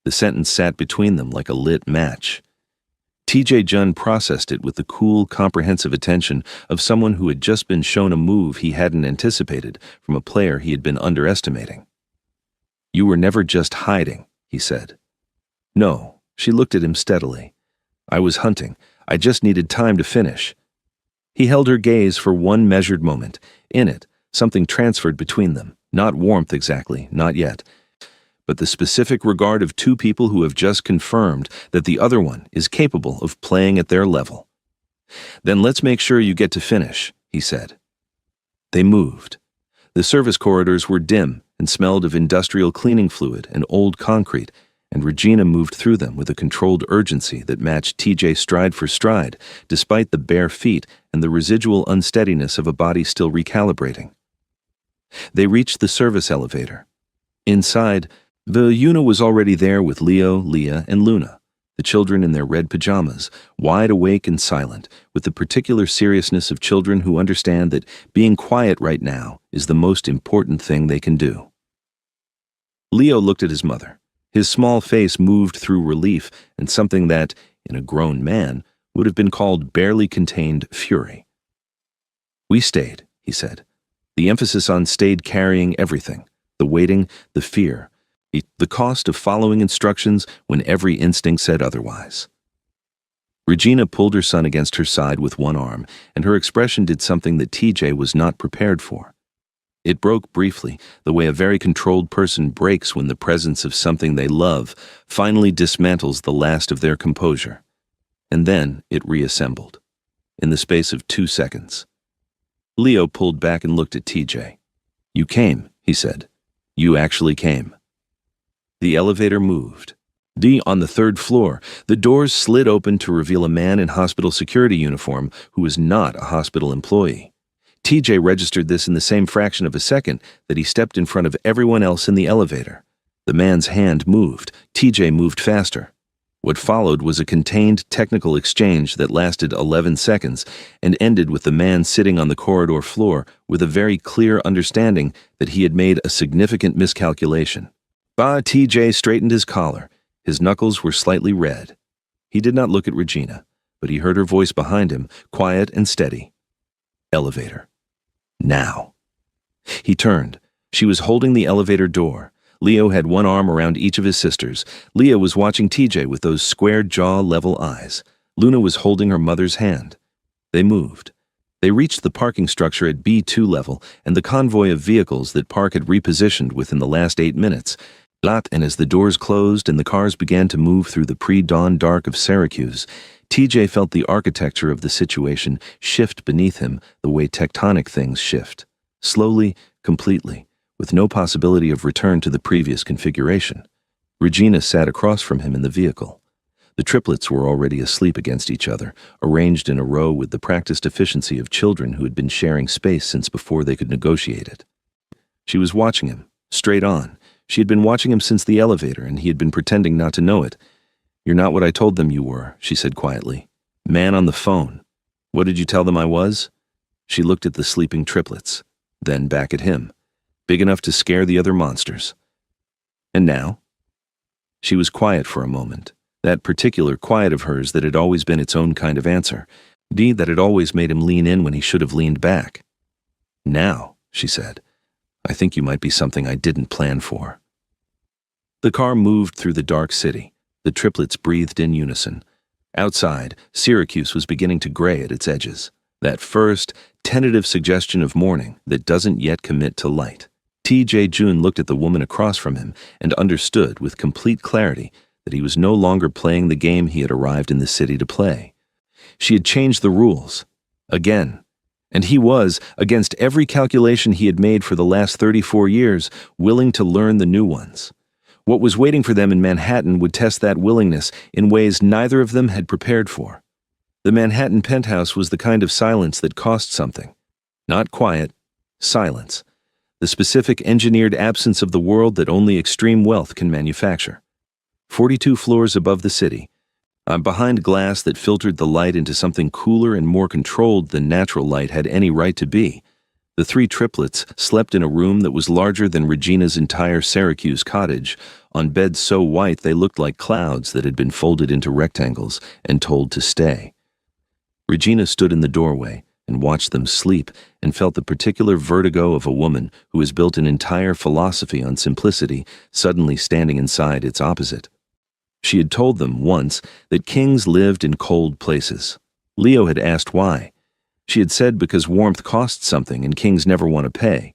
The sentence sat between them like a lit match. T.J. Jun processed it with the cool, comprehensive attention of someone who had just been shown a move he hadn't anticipated from a player he had been underestimating. You were never just hiding, he said. No, she looked at him steadily. I was hunting. I just needed time to finish. He held her gaze for one measured moment. In it, something transferred between them. Not warmth exactly, not yet. but the specific regard of two people who have just confirmed that the other one is capable of playing at their level. Then let's make sure you get to finish, he said. They moved. The service corridors were dim and smelled of industrial cleaning fluid and old concrete, and Regina moved through them with a controlled urgency that matched TJ stride for stride, despite the bare feet and the residual unsteadiness of a body still recalibrating. They reached the service elevator. Inside, Yuna was already there with Leo, Leah, and Luna, the children in their red pajamas, wide awake and silent, with the particular seriousness of children who understand that being quiet right now is the most important thing they can do. Leo looked at his mother. His small face moved through relief and something that, in a grown man, would have been called barely contained fury. "We stayed," he said. The emphasis on stayed carrying everything, the waiting, the fear, the cost of following instructions when every instinct said otherwise. Regina pulled her son against her side with one arm, and her expression did something that TJ was not prepared for. It broke briefly, the way a very controlled person breaks when the presence of something they love finally dismantles the last of their composure. And then it reassembled, in the space of 2 seconds. Leo pulled back and looked at TJ. "You came," he said. "You actually came." The elevator moved. On the 3rd floor, the doors slid open to reveal a man in hospital security uniform who was not a hospital employee. TJ registered this in the same fraction of a second that he stepped in front of everyone else in the elevator. The man's hand moved. TJ moved faster. What followed was a contained technical exchange that lasted 11 seconds and ended with the man sitting on the corridor floor with a very clear understanding that he had made a significant miscalculation. TJ straightened his collar. His knuckles were slightly red. He did not look at Regina, but he heard her voice behind him, quiet and steady. "Elevator. Now." He turned. She was holding the elevator door. Leo had one arm around each of his sisters. Leah was watching TJ with those square jaw level eyes. Luna was holding her mother's hand. They moved. They reached the parking structure at B2 level and the convoy of vehicles that Park had repositioned within the last 8 minutes. And as the doors closed and the cars began to move through the pre-dawn dark of Syracuse, TJ felt the architecture of the situation shift beneath him the way tectonic things shift. Slowly, completely, with no possibility of return to the previous configuration. Regina sat across from him in the vehicle. The triplets were already asleep against each other, arranged in a row with the practiced efficiency of children who had been sharing space since before they could negotiate it. She was watching him, straight on. She had been watching him since the elevator, and he had been pretending not to know it. "You're not what I told them you were," she said quietly. "Man on the phone. What did you tell them I was?" She looked at the sleeping triplets, then back at him, big enough to scare the other monsters. "And now?" She was quiet for a moment, that particular quiet of hers that had always been its own kind of answer, that had always made him lean in when he should have leaned back. "Now," she said, "I think you might be something I didn't plan for." The car moved through the dark city. The triplets breathed in unison. Outside, Syracuse was beginning to gray at its edges. That first, tentative suggestion of morning that doesn't yet commit to light. TJ June looked at the woman across from him and understood with complete clarity that he was no longer playing the game he had arrived in the city to play. She had changed the rules. Again. And he was, against every calculation he had made for the last 34 years, willing to learn the new ones. What was waiting for them in Manhattan would test that willingness in ways neither of them had prepared for. The Manhattan penthouse was the kind of silence that cost something. Not quiet, silence. The specific engineered absence of the world that only extreme wealth can manufacture. 42 floors above the city. Behind glass that filtered the light into something cooler and more controlled than natural light had any right to be. The 3 triplets slept in a room that was larger than Regina's entire Syracuse cottage, on beds so white they looked like clouds that had been folded into rectangles and told to stay. Regina stood in the doorway and watched them sleep and felt the particular vertigo of a woman who has built an entire philosophy on simplicity suddenly standing inside its opposite. She had told them once that kings lived in cold places. Leo had asked why. She had said because warmth costs something and kings never want to pay.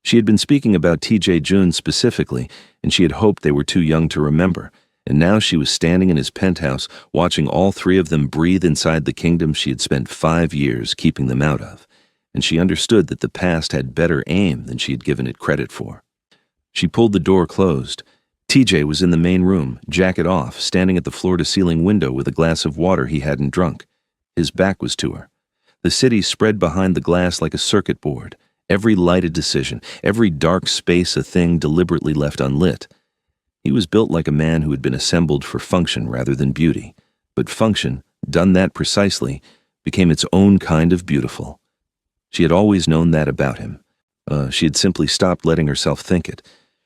She had been speaking about T.J. June specifically, and she had hoped they were too young to remember, and now she was standing in his penthouse watching all three of them breathe inside the kingdom she had spent 5 years keeping them out of, and she understood that the past had better aim than she had given it credit for. She pulled the door closed. T.J. was in the main room, jacket off, standing at the floor-to-ceiling window with a glass of water he hadn't drunk. His back was to her. The city spread behind the glass like a circuit board, every lighted decision, every dark space a thing deliberately left unlit. He was built like a man who had been assembled for function rather than beauty, but function, done that precisely, became its own kind of beautiful. She had always known that about him. She had simply stopped letting herself think it.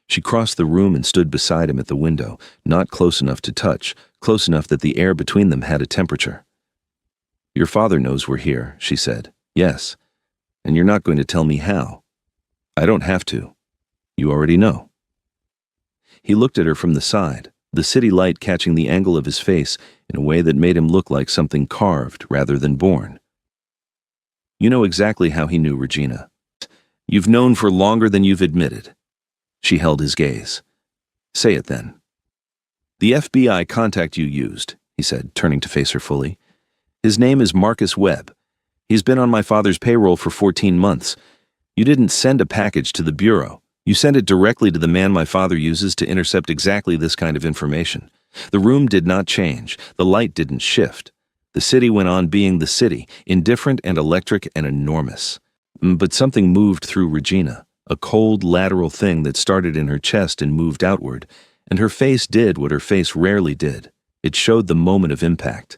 She crossed the room and stood beside him at the window, not close enough to touch, close enough that the air between them had a temperature. "Your father knows we're here," she said. "Yes. And you're not going to tell me how." "I don't have to. You already know." He looked at her from the side, the city light catching the angle of his face in a way that made him look like something carved rather than born. "You know exactly how he knew Regina. You've known for longer than you've admitted." She held his gaze. "Say it then." "The FBI contact you used," he said, turning to face her fully. "His name is Marcus Webb. He's been on my father's payroll for 14 months. You didn't send a package to the Bureau. You sent it directly to the man my father uses to intercept exactly this kind of information. The room did not change. The light didn't shift. The city went on being the city, indifferent and electric and enormous. But something moved through Regina, a cold lateral thing that started in her chest and moved outward, and her face did what her face rarely did. It showed the moment of impact.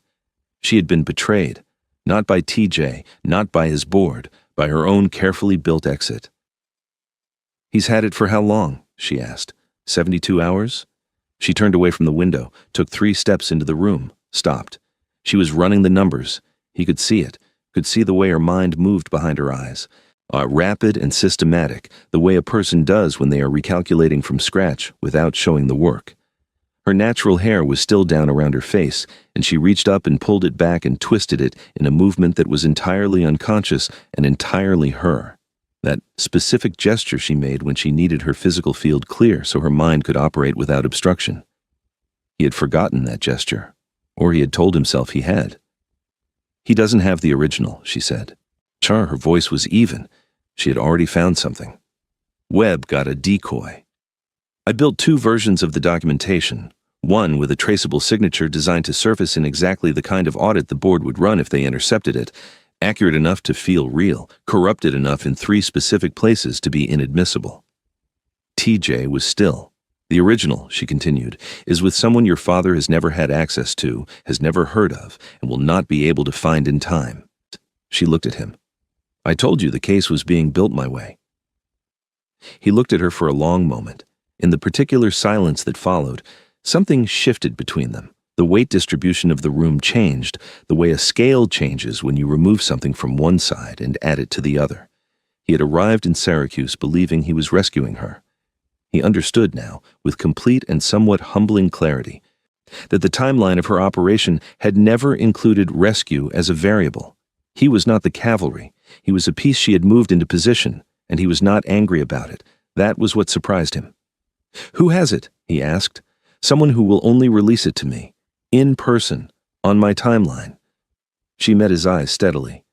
She had been betrayed, not by TJ, not by his board, by her own carefully built exit. "He's had it for how long?" she asked. 72 hours? She turned away from the window, took 3 steps into the room, stopped. She was running the numbers. He could see it, could see the way her mind moved behind her eyes. Rapid and systematic, the way a person does when they are recalculating from scratch without showing the work. Her natural hair was still down around her face, and she reached up and pulled it back and twisted it in a movement that was entirely unconscious and entirely her. That specific gesture she made when she needed her physical field clear so her mind could operate without obstruction. He had forgotten that gesture, or he had told himself he had. "He doesn't have the original," she said. Her voice was even. She had already found something. "Webb got a decoy. I built 2 versions of the documentation, one with a traceable signature designed to surface in exactly the kind of audit the board would run if they intercepted it, accurate enough to feel real, corrupted enough in 3 specific places to be inadmissible." TJ was still. "The original," she continued, "is with someone your father has never had access to, has never heard of, and will not be able to find in time." She looked at him. "I told you the case was being built my way." He looked at her for a long moment. In the particular silence that followed, something shifted between them. The weight distribution of the room changed, the way a scale changes when you remove something from one side and add it to the other. He had arrived in Syracuse believing he was rescuing her. He understood now, with complete and somewhat humbling clarity, that the timeline of her operation had never included rescue as a variable. He was not the cavalry. He was a piece she had moved into position, and he was not angry about it. That was what surprised him. "Who has it?" he asked. "Someone who will only release it to me. In person. On my timeline." She met his eyes steadily.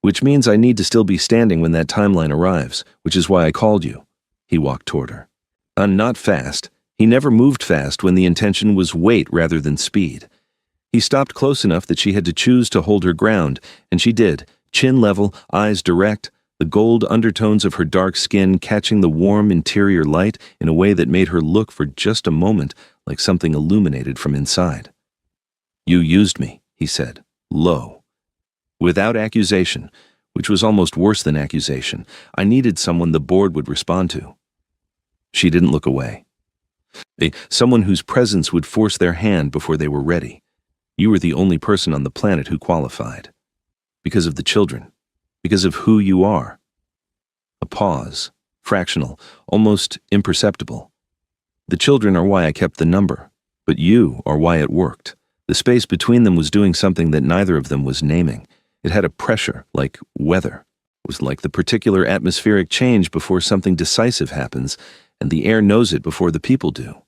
"Which means I need to still be standing when that timeline arrives, which is why I called you." He walked toward her. Not fast. He never moved fast when the intention was weight rather than speed. He stopped close enough that she had to choose to hold her ground, and she did, chin level, eyes direct, the gold undertones of her dark skin catching the warm interior light in a way that made her look for just a moment like something illuminated from inside. "You used me," he said, low. Without accusation, which was almost worse than accusation. "I needed someone the board would respond to." She didn't look away. Someone whose presence would force their hand before they were ready. You were the only person on the planet who qualified. Because of the children. Because of who you are. A pause. Fractional. Almost imperceptible. "The children are why I kept the number. But you are why it worked." The space between them was doing something that neither of them was naming. It had a pressure, like weather. was like the particular atmospheric change before something decisive happens, and the air knows it before the people do.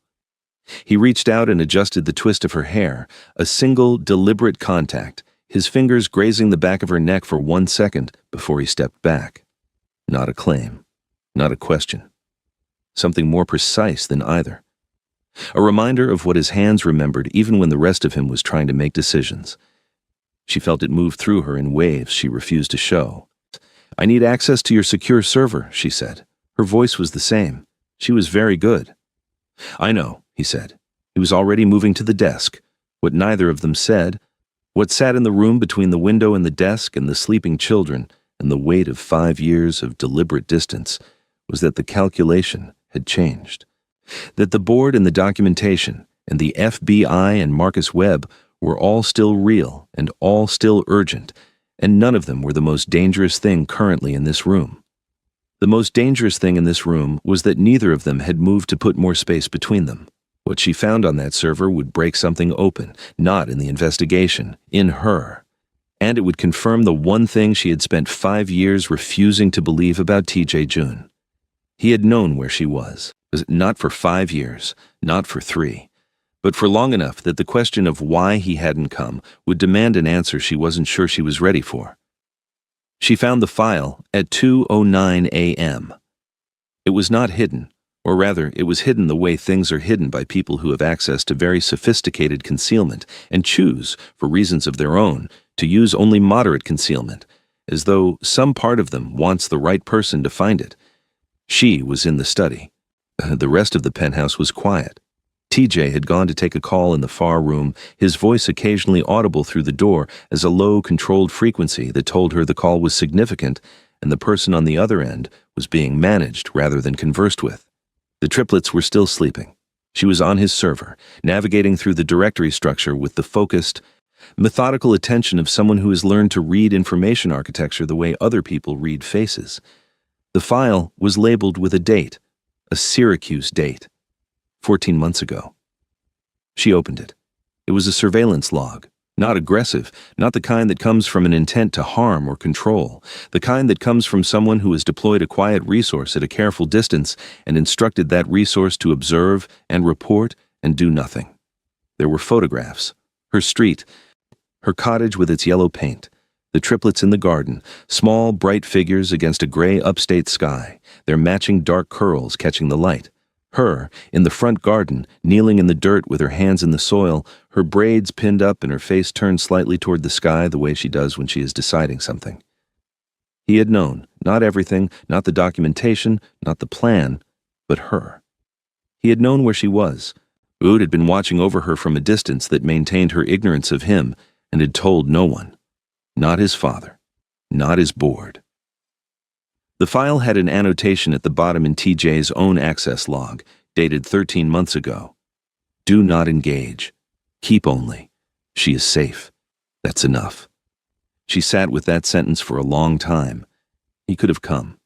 He reached out and adjusted the twist of her hair, a single, deliberate contact, his fingers grazing the back of her neck for 1 second before he stepped back. Not a claim, not a question. Something more precise than either. A reminder of what his hands remembered even when the rest of him was trying to make decisions. She felt it move through her in waves she refused to show. "I need access to your secure server," she said. Her voice was the same. She was very good. "I know," he said. He was already moving to the desk. What neither of them said, what sat in the room between the window and the desk and the sleeping children and the weight of 5 years of deliberate distance, was that the calculation had changed. That the board and the documentation and the FBI and Marcus Webb were all still real and all still urgent, and none of them were the most dangerous thing currently in this room. The most dangerous thing in this room was that neither of them had moved to put more space between them. What she found on that server would break something open, not in the investigation, in her. And it would confirm the one thing she had spent 5 years refusing to believe about TJ June. He had known where she was, not for 5 years, not for 3, but for long enough that the question of why he hadn't come would demand an answer she wasn't sure she was ready for. She found the file at 2:09 a.m. It was not hidden, or rather, it was hidden the way things are hidden by people who have access to very sophisticated concealment and choose, for reasons of their own, to use only moderate concealment, as though some part of them wants the right person to find it. She was in the study. The rest of the penthouse was quiet. TJ had gone to take a call in the far room, his voice occasionally audible through the door as a low, controlled frequency that told her the call was significant and the person on the other end was being managed rather than conversed with. The triplets were still sleeping. She was on his server, navigating through the directory structure with the focused, methodical attention of someone who has learned to read information architecture the way other people read faces. The file was labeled with a date, a Syracuse date, 14 months ago. She opened it. It was a surveillance log, not aggressive, not the kind that comes from an intent to harm or control, the kind that comes from someone who has deployed a quiet resource at a careful distance and instructed that resource to observe and report and do nothing. There were photographs, her street, her cottage with its yellow paint, the triplets in the garden, small, bright figures against a gray upstate sky, their matching dark curls catching the light. Her, in the front garden, kneeling in the dirt with her hands in the soil, her braids pinned up and her face turned slightly toward the sky the way she does when she is deciding something. He had known, not everything, not the documentation, not the plan, but her. He had known where she was. Ood had been watching over her from a distance that maintained her ignorance of him and had told no one. Not his father. Not his board. The file had an annotation at the bottom in TJ's own access log, dated 13 months ago. Do not engage. Keep only. She is safe. That's enough. She sat with that sentence for a long time. He could have come.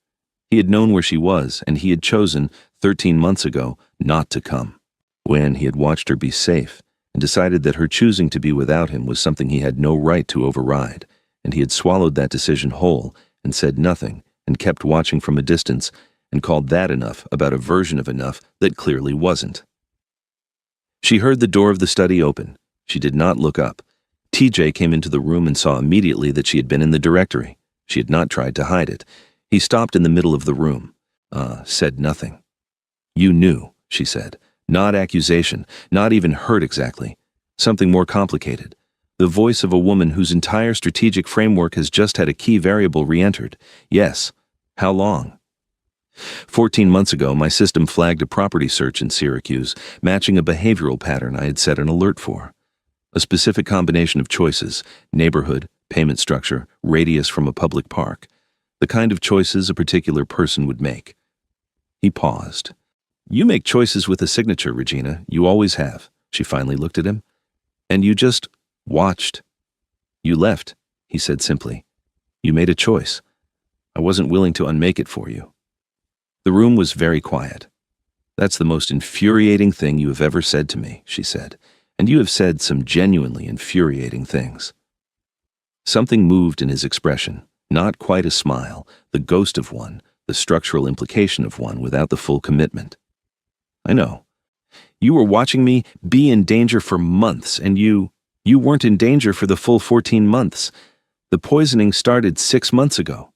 He had known where she was, and he had chosen, 13 months ago, not to come. When he had watched her be safe, and decided that her choosing to be without him was something he had no right to override, and he had swallowed that decision whole, and said nothing, and kept watching from a distance, and called that enough about a version of enough that clearly wasn't. She heard the door of the study open. She did not look up. TJ came into the room and saw immediately that she had been in the directory. She had not tried to hide it. He stopped in the middle of the room. Said nothing. You knew, she said. Not accusation, not even hurt exactly. Something more complicated. The voice of a woman whose entire strategic framework has just had a key variable re-entered. Yes. How long? 14 months ago, my system flagged a property search in Syracuse, matching a behavioral pattern I had set an alert for. A specific combination of choices, neighborhood, payment structure, radius from a public park. The kind of choices a particular person would make. He paused. You make choices with a signature, Regina. You always have. She finally looked at him. And you just watched. You left, he said simply. You made a choice. I wasn't willing to unmake it for you. The room was very quiet. That's the most infuriating thing you have ever said to me, she said, and you have said some genuinely infuriating things. Something moved in his expression, Not quite a smile, the ghost of one, the structural implication of one without the full commitment. I know. You were watching me be in danger for months, and you weren't in danger for the full 14 months. The poisoning started 6 months ago.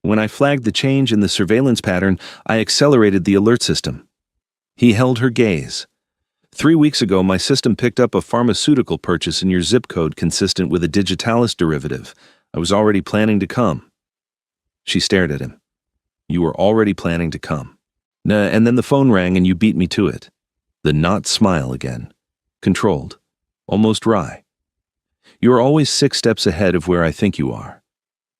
When I flagged the change in the surveillance pattern, I accelerated the alert system. He held her gaze. 3 weeks ago, my system picked up a pharmaceutical purchase in your zip code consistent with a digitalis derivative. I was already planning to come. She stared at him. You were already planning to come. And then the phone rang and you beat me to it. The not smile again. Controlled. Almost wry. You are always 6 steps ahead of where I think you are.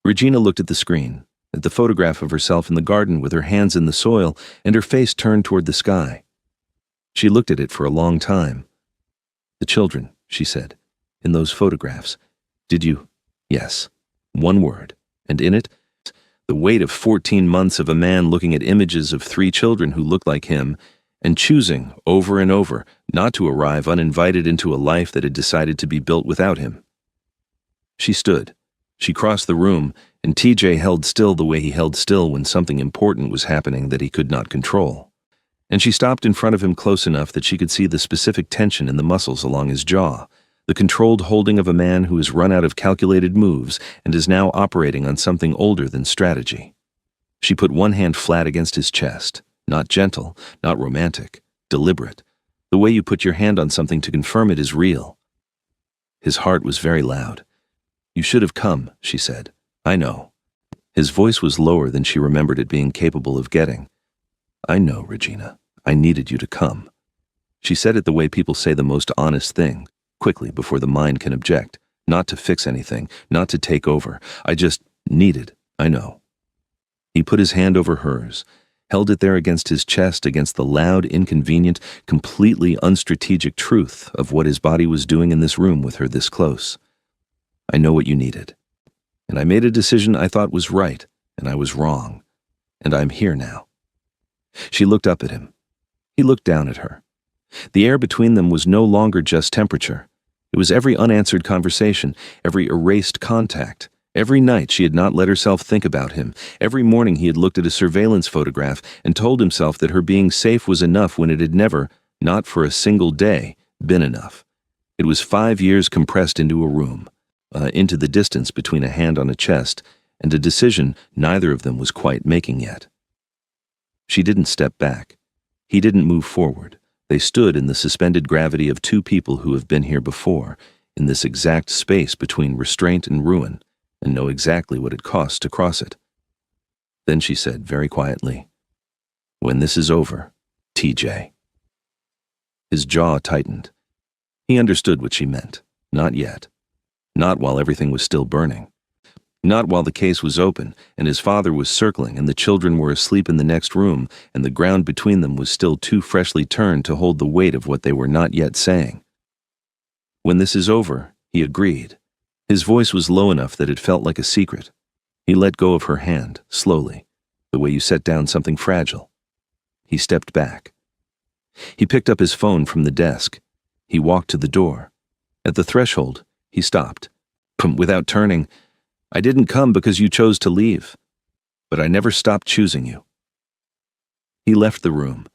Regina looked at the screen, at the photograph of herself in the garden with her hands in the soil and her face turned toward the sky. She looked at it for a long time. The children, she said, in those photographs. Did you? Yes. One word. And in it, the weight of 14 months of a man looking at images of 3 children who looked like him and choosing over and over not to arrive uninvited into a life that had decided to be built without him. She stood. She crossed the room, and TJ held still the way he held still when something important was happening that he could not control. And she stopped in front of him close enough that she could see the specific tension in the muscles along his jaw, the controlled holding of a man who has run out of calculated moves and is now operating on something older than strategy. She put one hand flat against his chest, not gentle, not romantic, deliberate. The way you put your hand on something to confirm it is real. His heart was very loud. You should have come, she said. I know. His voice was lower than she remembered it being capable of getting. I know, Regina. I needed you to come. She said it the way people say the most honest thing, quickly before the mind can object, not to fix anything, not to take over. I just needed, I know. He put his hand over hers, held it there against his chest, against the loud, inconvenient, completely unstrategic truth of what his body was doing in this room with her this close. I know what you needed. And I made a decision I thought was right, and I was wrong. And I'm here now. She looked up at him. He looked down at her. The air between them was no longer just temperature. It was every unanswered conversation, every erased contact. Every night she had not let herself think about him. Every morning he had looked at a surveillance photograph and told himself that her being safe was enough when it had never, not for a single day, been enough. It was 5 years compressed into a room, into the distance between a hand on a chest and a decision neither of them was quite making yet. She didn't step back. He didn't move forward. They stood in the suspended gravity of 2 people who have been here before, in this exact space between restraint and ruin, and know exactly what it costs to cross it. Then she said very quietly, "When this is over, TJ." His jaw tightened. He understood what she meant. Not yet. Not while everything was still burning. Not while the case was open, and his father was circling, and the children were asleep in the next room, and the ground between them was still too freshly turned to hold the weight of what they were not yet saying. When this is over, he agreed. His voice was low enough that it felt like a secret. He let go of her hand, slowly, the way you set down something fragile. He stepped back. He picked up his phone from the desk. He walked to the door. At the threshold, he stopped. Without turning, "I didn't come because you chose to leave, but I never stopped choosing you." He left the room.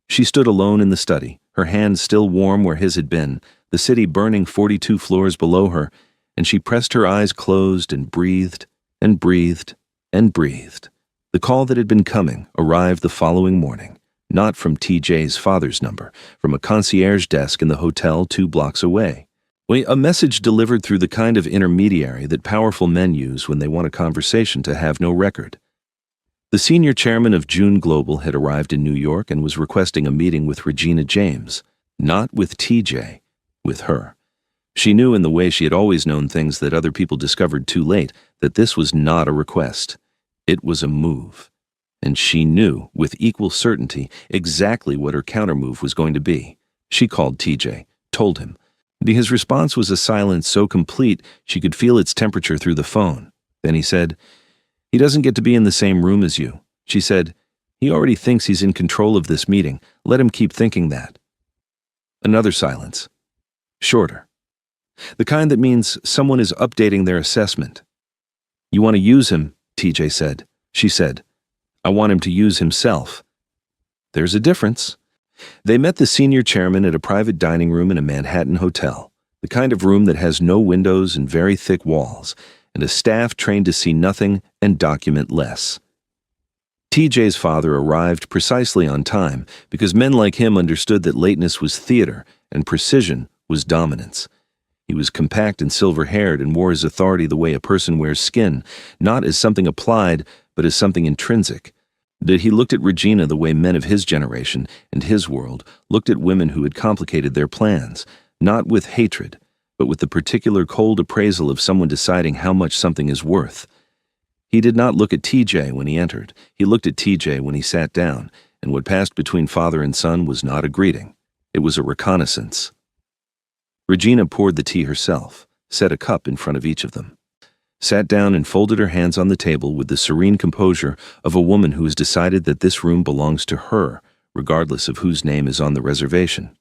She stood alone in the study, her hands still warm where his had been, the city burning 42 floors below her, and she pressed her eyes closed and breathed and breathed and breathed. The call that had been coming arrived the following morning, not from TJ's father's number, from a concierge desk in the hotel 2 blocks away. A message delivered through the kind of intermediary that powerful men use when they want a conversation to have no record. The senior chairman of June Global had arrived in New York and was requesting a meeting with Regina James, not with TJ, with her. She knew in the way she had always known things that other people discovered too late that this was not a request. It was a move. And she knew, with equal certainty, exactly what her countermove was going to be. She called TJ, told him. His response was a silence so complete she could feel its temperature through the phone. Then he said, "He doesn't get to be in the same room as you." She said, "He already thinks he's in control of this meeting. Let him keep thinking that." Another silence. Shorter. The kind that means someone is updating their assessment. You want to use him, TJ said. She said, I want him to use himself. There's a difference. They met the senior chairman at a private dining room in a Manhattan hotel, the kind of room that has no windows and very thick walls, and a staff trained to see nothing and document less. TJ's father arrived precisely on time because men like him understood that lateness was theater and precision was dominance. He was compact and silver-haired and wore his authority the way a person wears skin, not as something applied, but as something intrinsic. That he looked at Regina the way men of his generation and his world looked at women who had complicated their plans, not with hatred, but with the particular cold appraisal of someone deciding how much something is worth. He did not look at TJ when he entered. He looked at TJ when he sat down, and what passed between father and son was not a greeting. It was a reconnaissance. Regina poured the tea herself, set a cup in front of each of them, sat down and folded her hands on the table with the serene composure of a woman who has decided that this room belongs to her, regardless of whose name is on the reservation.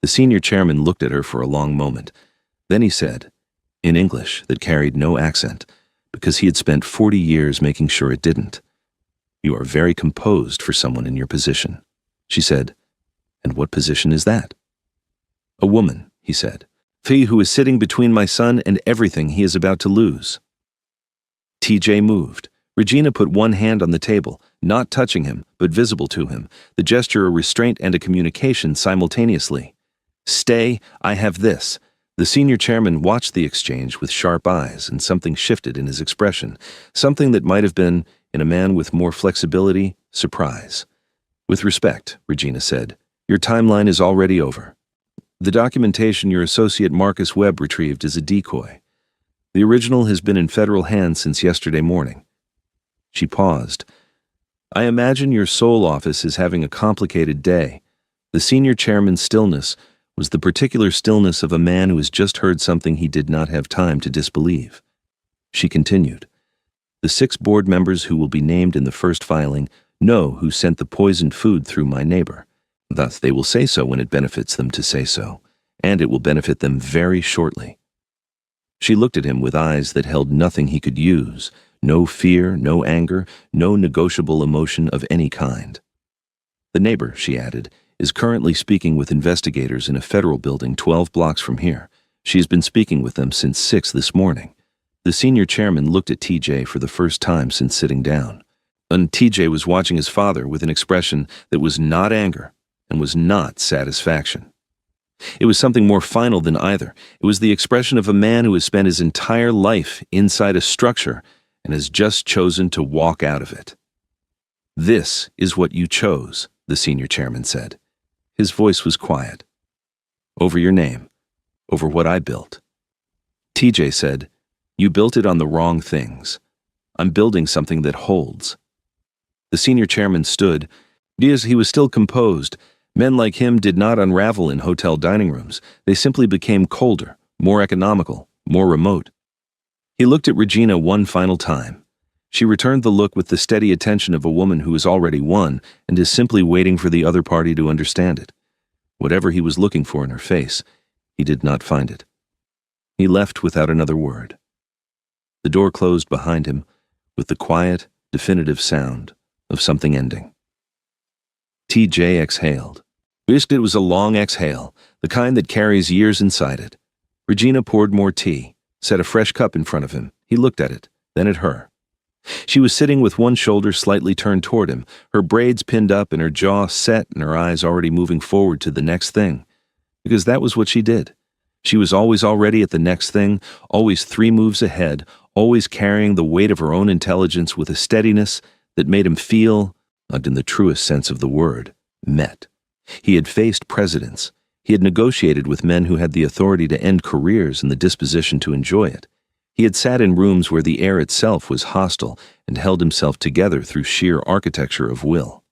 The senior chairman looked at her for a long moment. Then he said, in English that carried no accent, because he had spent 40 years making sure it didn't, You are very composed for someone in your position. She said, And what position is that? A woman, he said. Fee who is sitting between my son and everything he is about to lose. TJ moved. Regina put one hand on the table, not touching him, but visible to him, the gesture a restraint and a communication simultaneously. Stay, I have this. The senior chairman watched the exchange with sharp eyes, and something shifted in his expression, something that might have been, in a man with more flexibility, surprise. With respect, Regina said, your timeline is already over. The documentation your associate Marcus Webb retrieved is a decoy. The original has been in federal hands since yesterday morning. She paused. I imagine your sole office is having a complicated day. The senior chairman's stillness was the particular stillness of a man who has just heard something he did not have time to disbelieve. She continued. The 6 board members who will be named in the first filing know who sent the poisoned food through my neighbor. Thus they will say so when it benefits them to say so, and it will benefit them very shortly. She looked at him with eyes that held nothing he could use, no fear, no anger, no negotiable emotion of any kind. The neighbor, she added, is currently speaking with investigators in a federal building 12 blocks from here. She has been speaking with them since 6 this morning. The senior chairman looked at TJ for the first time since sitting down. And TJ was watching his father with an expression that was not anger and was not satisfaction. It was something more final than either. It was the expression of a man who has spent his entire life inside a structure and has just chosen to walk out of it. This is what you chose, the senior chairman said. His voice was quiet. Over your name, over what I built. TJ said, You built it on the wrong things. I'm building something that holds. The senior chairman stood. He was still composed. Men like him did not unravel in hotel dining rooms. They simply became colder, more economical, more remote. He looked at Regina one final time. She returned the look with the steady attention of a woman who has already won and is simply waiting for the other party to understand it. Whatever he was looking for in her face, he did not find it. He left without another word. The door closed behind him with the quiet, definitive sound of something ending. TJ exhaled. It was a long exhale, the kind that carries years inside it. Regina poured more tea, set a fresh cup in front of him. He looked at it, then at her. She was sitting with one shoulder slightly turned toward him, her braids pinned up and her jaw set and her eyes already moving forward to the next thing. Because that was what she did. She was always already at the next thing, always 3 moves ahead, always carrying the weight of her own intelligence with a steadiness that made him feel, not in the truest sense of the word, met. He had faced presidents. He had negotiated with men who had the authority to end careers and the disposition to enjoy it. He had sat in rooms where the air itself was hostile and held himself together through sheer architecture of will.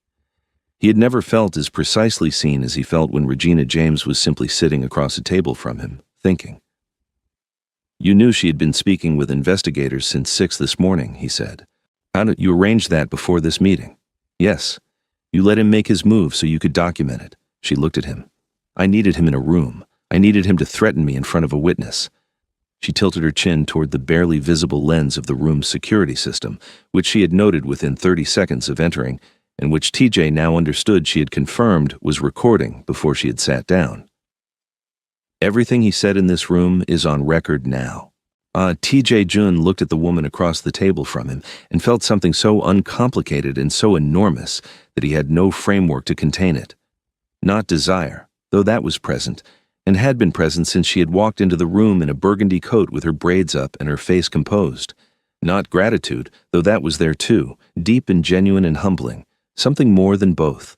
He had never felt as precisely seen as he felt when Regina James was simply sitting across a table from him, thinking. You knew she had been speaking with investigators since 6 this morning, he said. How did you arrange that before this meeting? Yes. You let him make his move so you could document it. She looked at him. I needed him in a room. I needed him to threaten me in front of a witness. She tilted her chin toward the barely visible lens of the room's security system, which she had noted within 30 seconds of entering, and which TJ now understood she had confirmed was recording before she had sat down. Everything he said in this room is on record now. TJ Jun looked at the woman across the table from him and felt something so uncomplicated and so enormous that he had no framework to contain it. Not desire, though that was present, and had been present since she had walked into the room in a burgundy coat with her braids up and her face composed. Not gratitude, though that was there too, deep and genuine and humbling, something more than both.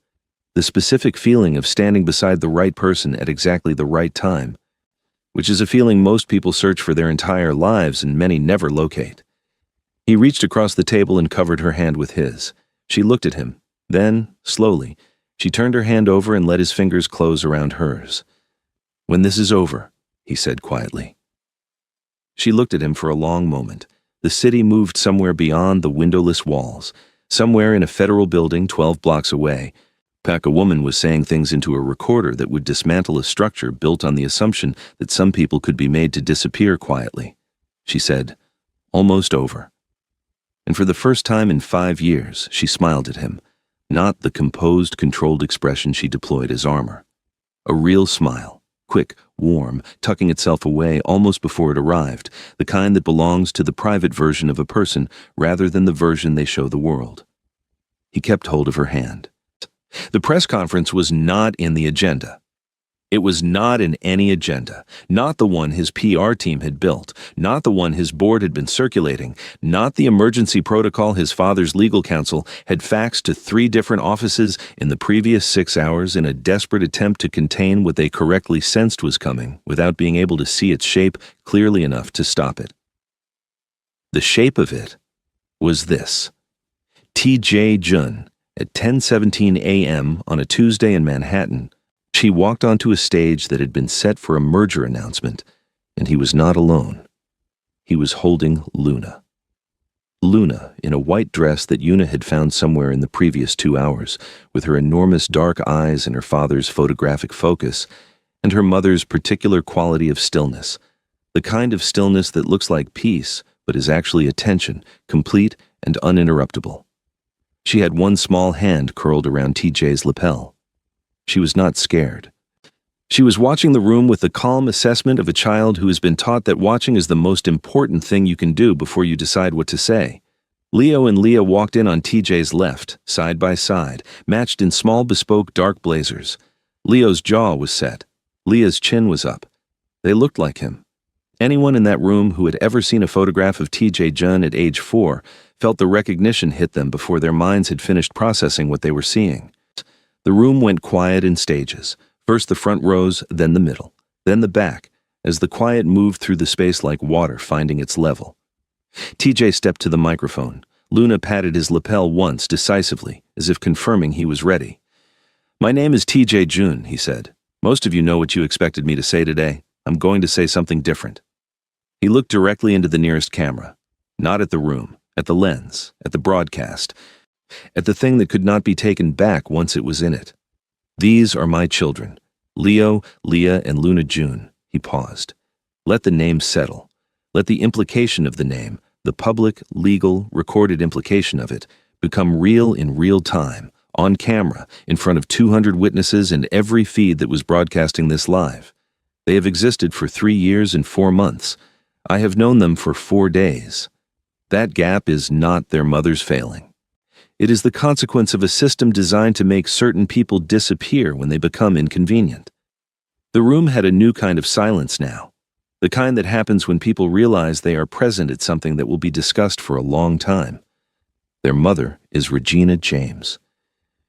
The specific feeling of standing beside the right person at exactly the right time, which is a feeling most people search for their entire lives and many never locate. He reached across the table and covered her hand with his. She looked at him. Then, slowly, she turned her hand over and let his fingers close around hers. "When this is over," he said quietly. She looked at him for a long moment. The city moved somewhere beyond the windowless walls, somewhere in a federal building 12 blocks away. A woman was saying things into a recorder that would dismantle a structure built on the assumption that some people could be made to disappear quietly. She said, "Almost over." And for the first time in 5 years, she smiled at him, not the composed, controlled expression she deployed as armor. A real smile. Quick, warm, tucking itself away almost before it arrived, the kind that belongs to the private version of a person rather than the version they show the world. He kept hold of her hand. The press conference was not in the agenda. It was not in any agenda, not the one his PR team had built, not the one his board had been circulating, not the emergency protocol his father's legal counsel had faxed to 3 different offices in the previous 6 hours in a desperate attempt to contain what they correctly sensed was coming without being able to see its shape clearly enough to stop it. The shape of it was this. TJ Jun, at 10:17 a.m. on a Tuesday in Manhattan, she walked onto a stage that had been set for a merger announcement, and he was not alone. He was holding Luna. Luna, in a white dress that Una had found somewhere in the previous 2 hours, with her enormous dark eyes and her father's photographic focus, and her mother's particular quality of stillness, the kind of stillness that looks like peace, but is actually attention, complete and uninterruptible. She had one small hand curled around TJ's lapel. She was not scared. She was watching the room with the calm assessment of a child who has been taught that watching is the most important thing you can do before you decide what to say. Leo and Leah walked in on TJ's left, side by side, matched in small bespoke dark blazers. Leo's jaw was set. Leah's chin was up. They looked like him. Anyone in that room who had ever seen a photograph of TJ Jun at age 4 felt the recognition hit them before their minds had finished processing what they were seeing. The room went quiet in stages, first the front rows, then the middle, then the back, as the quiet moved through the space like water finding its level. TJ stepped to the microphone. Luna patted his lapel once decisively, as if confirming he was ready. "My name is TJ Jun," he said. "Most of you know what you expected me to say today. I'm going to say something different." He looked directly into the nearest camera, not at the room, at the lens, at the broadcast, at the thing that could not be taken back once it was in it. "These are my children, Leo, Leah, and Luna Jun." He paused. "Let the name settle. Let the implication of the name, the public, legal, recorded implication of it, become real in real time, on camera, in front of 200 witnesses and every feed that was broadcasting this live. They have existed for 3 years and 4 months. I have known them for 4 days. That gap is not their mother's failing. It is the consequence of a system designed to make certain people disappear when they become inconvenient." The room had a new kind of silence now, the kind that happens when people realize they are present at something that will be discussed for a long time. Their mother is Regina James.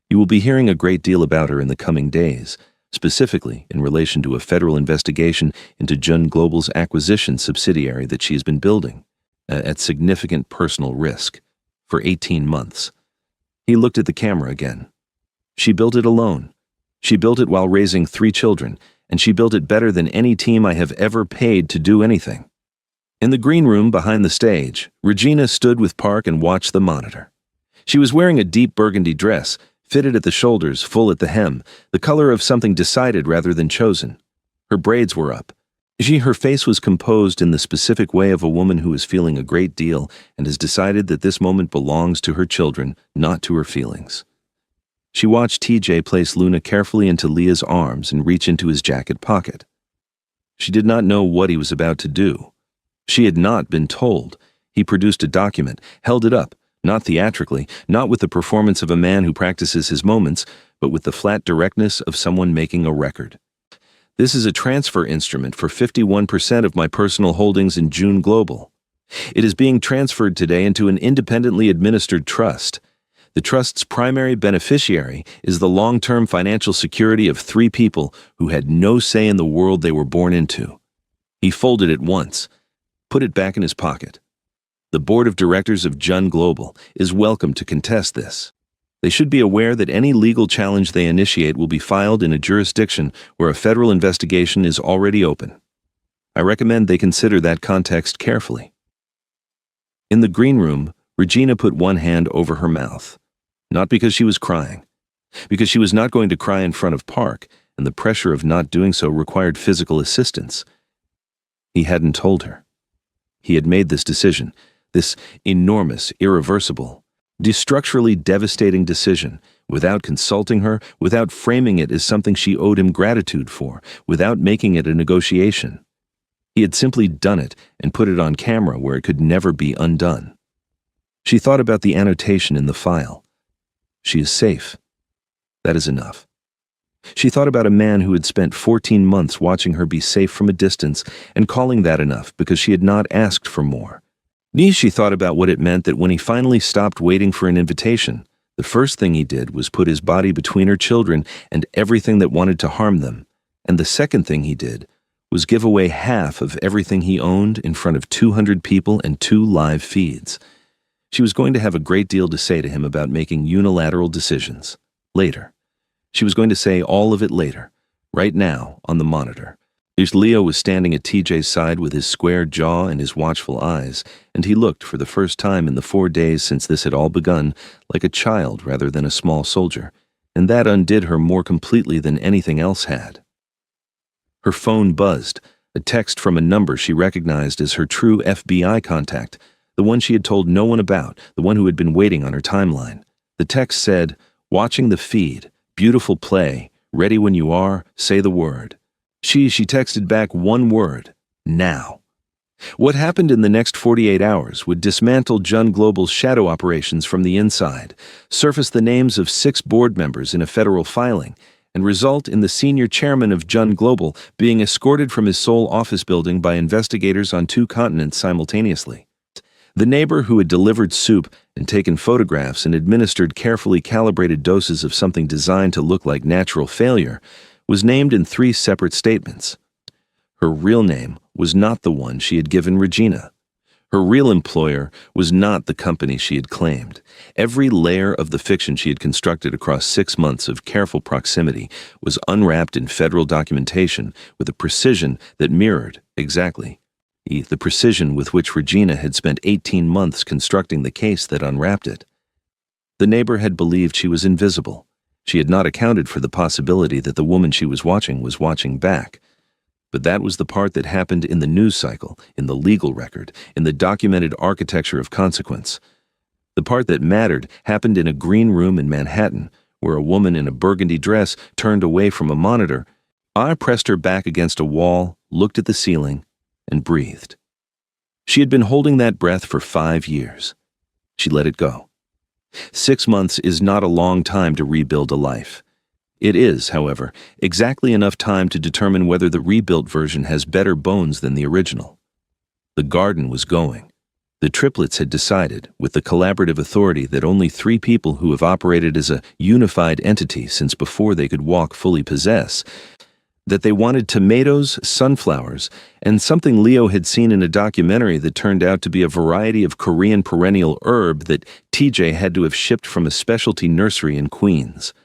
You will be hearing a great deal about her in the coming days, specifically in relation to a federal investigation into Jun Global's acquisition subsidiary that she has been building, at significant personal risk, for 18 months. He looked at the camera again. She built it alone. She built it while raising 3 children, and she built it better than any team I have ever paid to do anything. In the green room behind the stage, Regina stood with Park and watched the monitor. She was wearing a deep burgundy dress, fitted at the shoulders, full at the hem, the color of something decided rather than chosen. Her braids were up. Her face was composed in the specific way of a woman who is feeling a great deal and has decided that this moment belongs to her children, not to her feelings. She watched TJ place Luna carefully into Leah's arms and reach into his jacket pocket. She did not know what he was about to do. She had not been told. He produced a document, held it up, not theatrically, not with the performance of a man who practices his moments, but with the flat directness of someone making a record. This is a transfer instrument for 51% of my personal holdings in June Global. It is being transferred today into an independently administered trust. The trust's primary beneficiary is the long-term financial security of 3 people who had no say in the world they were born into. He folded it once, put it back in his pocket. The board of directors of Jun Global is welcome to contest this. They should be aware that any legal challenge they initiate will be filed in a jurisdiction where a federal investigation is already open. I recommend they consider that context carefully. In the green room, Regina put one hand over her mouth. Not because she was crying, because she was not going to cry in front of Park, and the pressure of not doing so required physical assistance. He hadn't told her. He had made this decision, this enormous, irreversible, destructurally devastating decision, without consulting her, without framing it as something she owed him gratitude for, without making it a negotiation. He had simply done it and put it on camera where it could never be undone. She thought about the annotation in the file. She is safe. That is enough. She thought about a man who had spent 14 months watching her be safe from a distance and calling that enough because she had not asked for more. She thought about what it meant that when he finally stopped waiting for an invitation, the first thing he did was put his body between her children and everything that wanted to harm them, and the second thing he did was give away half of everything he owned in front of 200 people and 2 live feeds. She was going to have a great deal to say to him about making unilateral decisions. Later. She was going to say all of it later, right now, on the monitor. Leo was standing at TJ's side with his square jaw and his watchful eyes, and he looked, for the first time in the 4 days since this had all begun, like a child rather than a small soldier, and that undid her more completely than anything else had. Her phone buzzed, a text from a number she recognized as her true FBI contact, the one she had told no one about, the one who had been waiting on her timeline. The text said, "Watching the feed, beautiful play, ready when you are, say the word." She texted back one word, now. What happened in the next 48 hours would dismantle Jun Global's shadow operations from the inside, surface the names of 6 board members in a federal filing, and result in the senior chairman of Jun Global being escorted from his sole office building by investigators on 2 continents simultaneously. The neighbor who had delivered soup and taken photographs and administered carefully calibrated doses of something designed to look like natural failure was named in 3 separate statements. Her real name was not the one she had given Regina. Her real employer was not the company she had claimed. Every layer of the fiction she had constructed across 6 months of careful proximity was unwrapped in federal documentation with a precision that mirrored, exactly, the precision with which Regina had spent 18 months constructing the case that unwrapped it. The neighbor had believed she was invisible. She had not accounted for the possibility that the woman she was watching back. But that was the part that happened in the news cycle, in the legal record, in the documented architecture of consequence. The part that mattered happened in a green room in Manhattan, where a woman in a burgundy dress turned away from a monitor. I pressed her back against a wall, looked at the ceiling, and breathed. She had been holding that breath for 5 years. She let it go. 6 months is not a long time to rebuild a life. It is, however, exactly enough time to determine whether the rebuilt version has better bones than the original. The garden was going. The triplets had decided, with the collaborative authority that only 3 people who have operated as a unified entity since before they could walk fully possess, that they wanted tomatoes, sunflowers, and something Leo had seen in a documentary that turned out to be a variety of Korean perennial herb that TJ had to have shipped from a specialty nursery in Queens.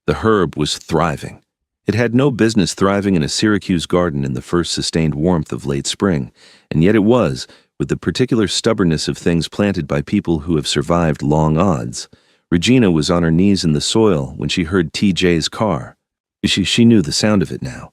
The herb was thriving. It had no business thriving in a Syracuse garden in the first sustained warmth of late spring, and yet it was, with the particular stubbornness of things planted by people who have survived long odds. Regina was on her knees in the soil when she heard TJ's car. She knew the sound of it now.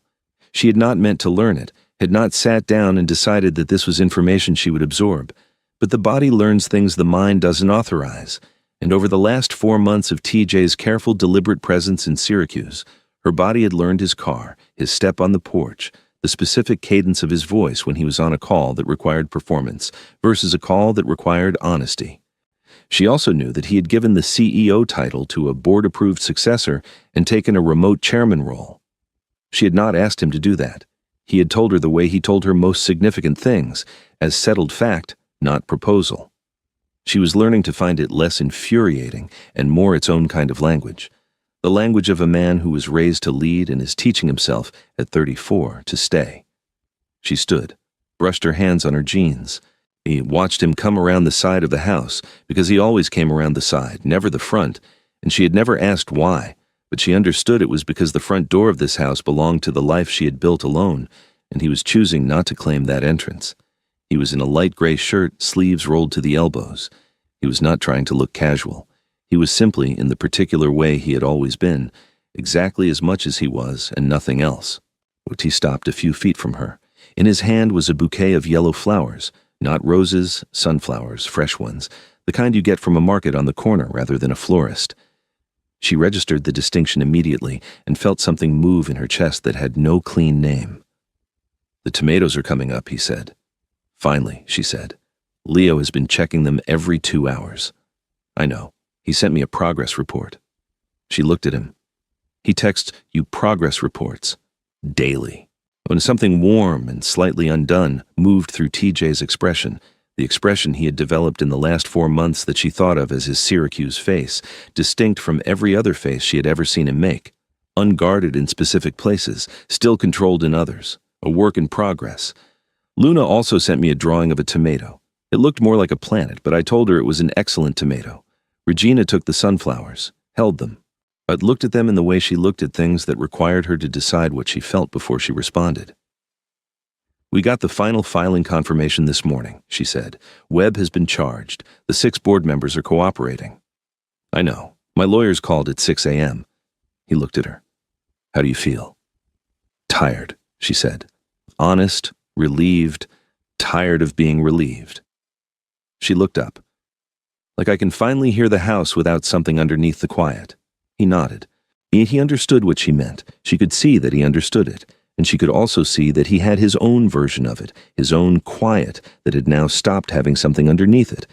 She had not meant to learn it, had not sat down and decided that this was information she would absorb. But the body learns things the mind doesn't authorize, and over the last 4 months of TJ's careful, deliberate presence in Syracuse, her body had learned his car, his step on the porch, the specific cadence of his voice when he was on a call that required performance versus a call that required honesty. She also knew that he had given the CEO title to a board-approved successor and taken a remote chairman role. She had not asked him to do that. He had told her the way he told her most significant things, as settled fact, not proposal. She was learning to find it less infuriating and more its own kind of language. The language of a man who was raised to lead and is teaching himself at 34 to stay. She stood, brushed her hands on her jeans. He watched him come around the side of the house, because he always came around the side, never the front, and she had never asked why, but she understood it was because the front door of this house belonged to the life she had built alone, and he was choosing not to claim that entrance. He was in a light gray shirt, sleeves rolled to the elbows. He was not trying to look casual. He was simply in the particular way he had always been, exactly as much as he was and nothing else. He stopped a few feet from her. In his hand was a bouquet of yellow flowers, not roses, sunflowers, fresh ones, the kind you get from a market on the corner rather than a florist. She registered the distinction immediately and felt something move in her chest that had no clean name. "The tomatoes are coming up," he said. "Finally," she said. "Leo has been checking them every 2 hours. I know. He sent me a progress report." She looked at him. "He texts you progress reports. Daily." When something warm and slightly undone moved through TJ's expression, the expression he had developed in the last 4 months that she thought of as his Syracuse face, distinct from every other face she had ever seen him make, unguarded in specific places, still controlled in others, a work in progress. "Luna also sent me a drawing of a tomato. It looked more like a planet, but I told her it was an excellent tomato. Regina took the sunflowers, held them, but looked at them in the way she looked at things that required her to decide what she felt before she responded. We got the final filing confirmation this morning," she said. "Webb has been charged. The 6 board members are cooperating." "I know. My lawyers called at 6 a.m. He looked at her. "How do you feel?" "Tired," she said. "Honest, relieved, tired of being relieved." She looked up. "Like I can finally hear the house without something underneath the quiet." He nodded. He understood what she meant. She could see that he understood it, and she could also see that he had his own version of it, his own quiet that had now stopped having something underneath it,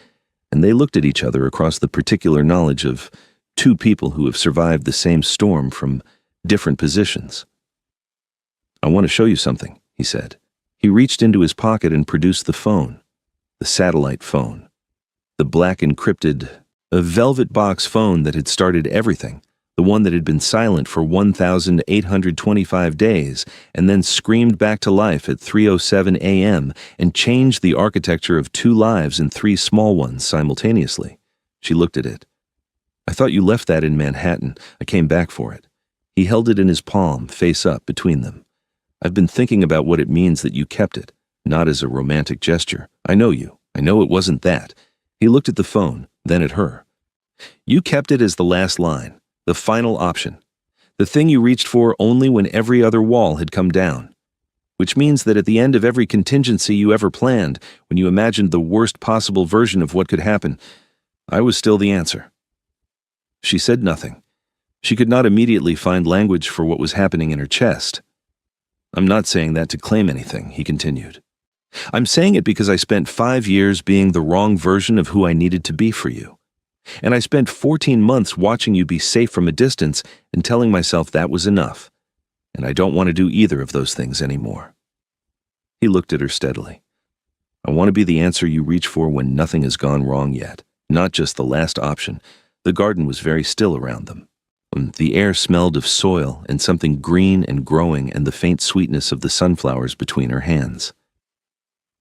and they looked at each other across the particular knowledge of 2 people who have survived the same storm from different positions. "I want to show you something," he said. He reached into his pocket and produced the phone, the satellite phone, the black encrypted, a velvet box phone that had started everything, the one that had been silent for 1,825 days and then screamed back to life at 3:07 a.m. and changed the architecture of 2 lives and 3 small ones simultaneously. She looked at it. "I thought you left that in Manhattan. I came back for it." He held it in his palm, face up, between them. "I've been thinking about what it means that you kept it, not as a romantic gesture. I know you. I know it wasn't that." He looked at the phone, then at her. "You kept it as the last line. The final option. The thing you reached for only when every other wall had come down. Which means that at the end of every contingency you ever planned, when you imagined the worst possible version of what could happen, I was still the answer." She said nothing. She could not immediately find language for what was happening in her chest. "I'm not saying that to claim anything," he continued. "I'm saying it because I spent 5 years being the wrong version of who I needed to be for you. And I spent 14 months watching you be safe from a distance and telling myself that was enough. And I don't want to do either of those things anymore." He looked at her steadily. "I want to be the answer you reach for when nothing has gone wrong yet, not just the last option." The garden was very still around them. The air smelled of soil and something green and growing and the faint sweetness of the sunflowers between her hands.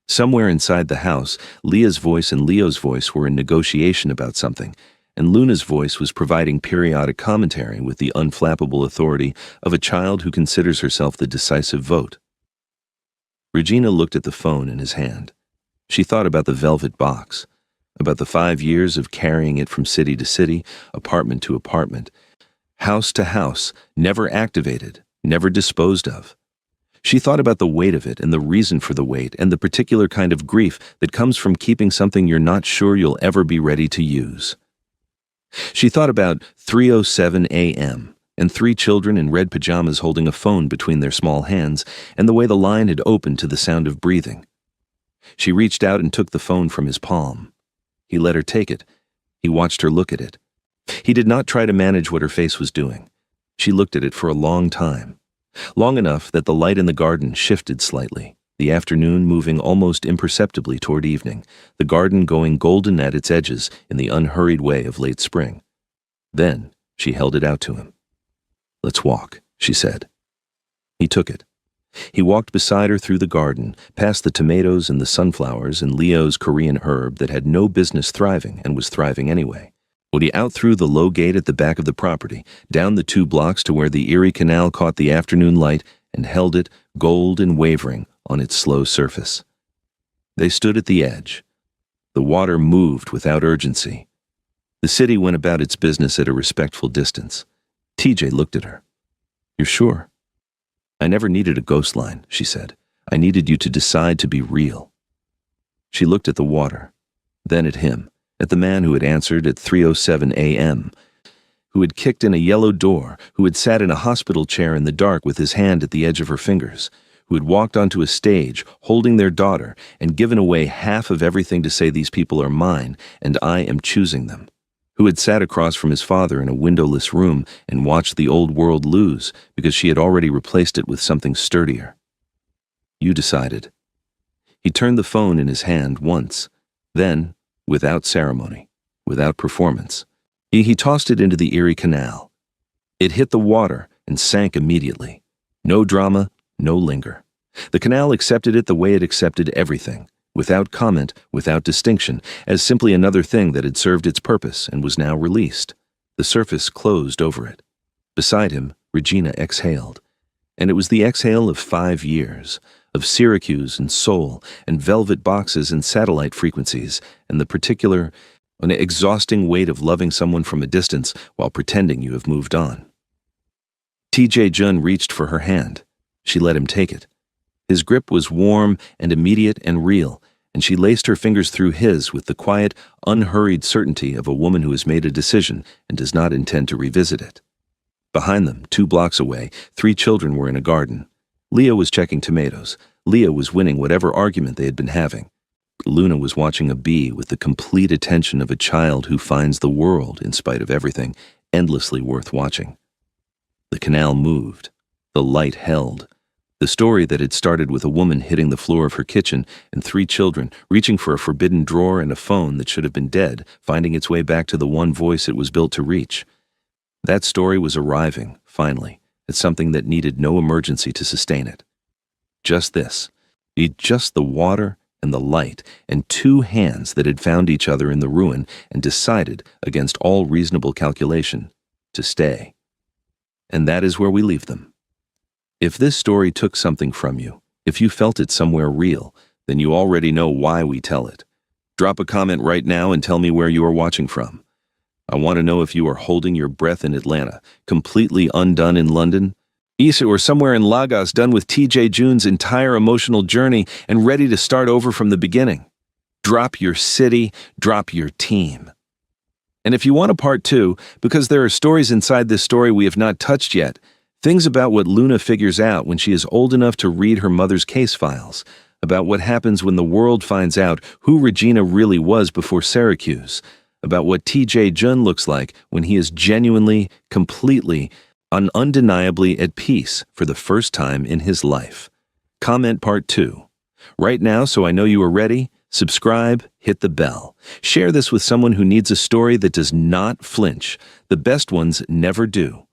Somewhere inside the house, Leah's voice and Leo's voice were in negotiation about something, and Luna's voice was providing periodic commentary with the unflappable authority of a child who considers herself the decisive vote. Regina looked at the phone in his hand. She thought about the velvet box, about the 5 years of carrying it from city to city, apartment to apartment, house to house, never activated, never disposed of. She thought about the weight of it and the reason for the weight and the particular kind of grief that comes from keeping something you're not sure you'll ever be ready to use. She thought about 3:07 a.m. and 3 children in red pajamas holding a phone between their small hands and the way the line had opened to the sound of breathing. She reached out and took the phone from his palm. He let her take it. He watched her look at it. He did not try to manage what her face was doing. She looked at it for a long time. Long enough that the light in the garden shifted slightly, the afternoon moving almost imperceptibly toward evening, the garden going golden at its edges in the unhurried way of late spring. Then she held it out to him. "Let's walk," she said. He took it. He walked beside her through the garden, past the tomatoes and the sunflowers and Leo's Korean herb that had no business thriving and was thriving anyway. Out through the low gate at the back of the property, down the 2 blocks to where the Erie Canal caught the afternoon light and held it, gold and wavering, on its slow surface. They stood at the edge. The water moved without urgency. The city went about its business at a respectful distance. TJ looked at her. "You're sure?" "I never needed a ghost line," she said. "I needed you to decide to be real." She looked at the water, then at him, at the man who had answered at 3:07 a.m., who had kicked in a yellow door, who had sat in a hospital chair in the dark with his hand at the edge of her fingers, who had walked onto a stage holding their daughter and given away half of everything to say these people are mine and I am choosing them, who had sat across from his father in a windowless room and watched the old world lose because she had already replaced it with something sturdier. "You decided." He turned the phone in his hand once, then, without ceremony, without performance, he tossed it into the Erie Canal. It hit the water and sank immediately. No drama, no linger. The canal accepted it the way it accepted everything, without comment, without distinction, as simply another thing that had served its purpose and was now released. The surface closed over it. Beside him, Regina exhaled. And it was the exhale of 5 years, of Syracuse and Seoul and velvet boxes and satellite frequencies, and the particular, an exhausting weight of loving someone from a distance while pretending you have moved on. TJ Jun reached for her hand. She let him take it. His grip was warm and immediate and real, and she laced her fingers through his with the quiet, unhurried certainty of a woman who has made a decision and does not intend to revisit it. Behind them, 2 blocks away, 3 children were in a garden. Leo was checking tomatoes. Leo was winning whatever argument they had been having. Luna was watching a bee with the complete attention of a child who finds the world, in spite of everything, endlessly worth watching. The canal moved. The light held. The story that had started with a woman hitting the floor of her kitchen and 3 children reaching for a forbidden drawer and a phone that should have been dead, finding its way back to the one voice it was built to reach. That story was arriving, finally, at something that needed no emergency to sustain it. Just this. Just the water and the light and 2 hands that had found each other in the ruin and decided, against all reasonable calculation, to stay. And that is where we leave them. If this story took something from you, if you felt it somewhere real, then you already know why we tell it. Drop a comment right now and tell me where you are watching from. I want to know if you are holding your breath in Atlanta, completely undone in London, or somewhere in Lagos done with TJ Jun's entire emotional journey and ready to start over from the beginning. Drop your city, drop your team. And if you want a part 2, because there are stories inside this story we have not touched yet, things about what Luna figures out when she is old enough to read her mother's case files, about what happens when the world finds out who Regina really was before Syracuse, about what TJ Jun looks like when he is genuinely, completely, undeniably at peace for the first time in his life. Comment part 2. Right now, so I know you are ready, subscribe, hit the bell. Share this with someone who needs a story that does not flinch. The best ones never do.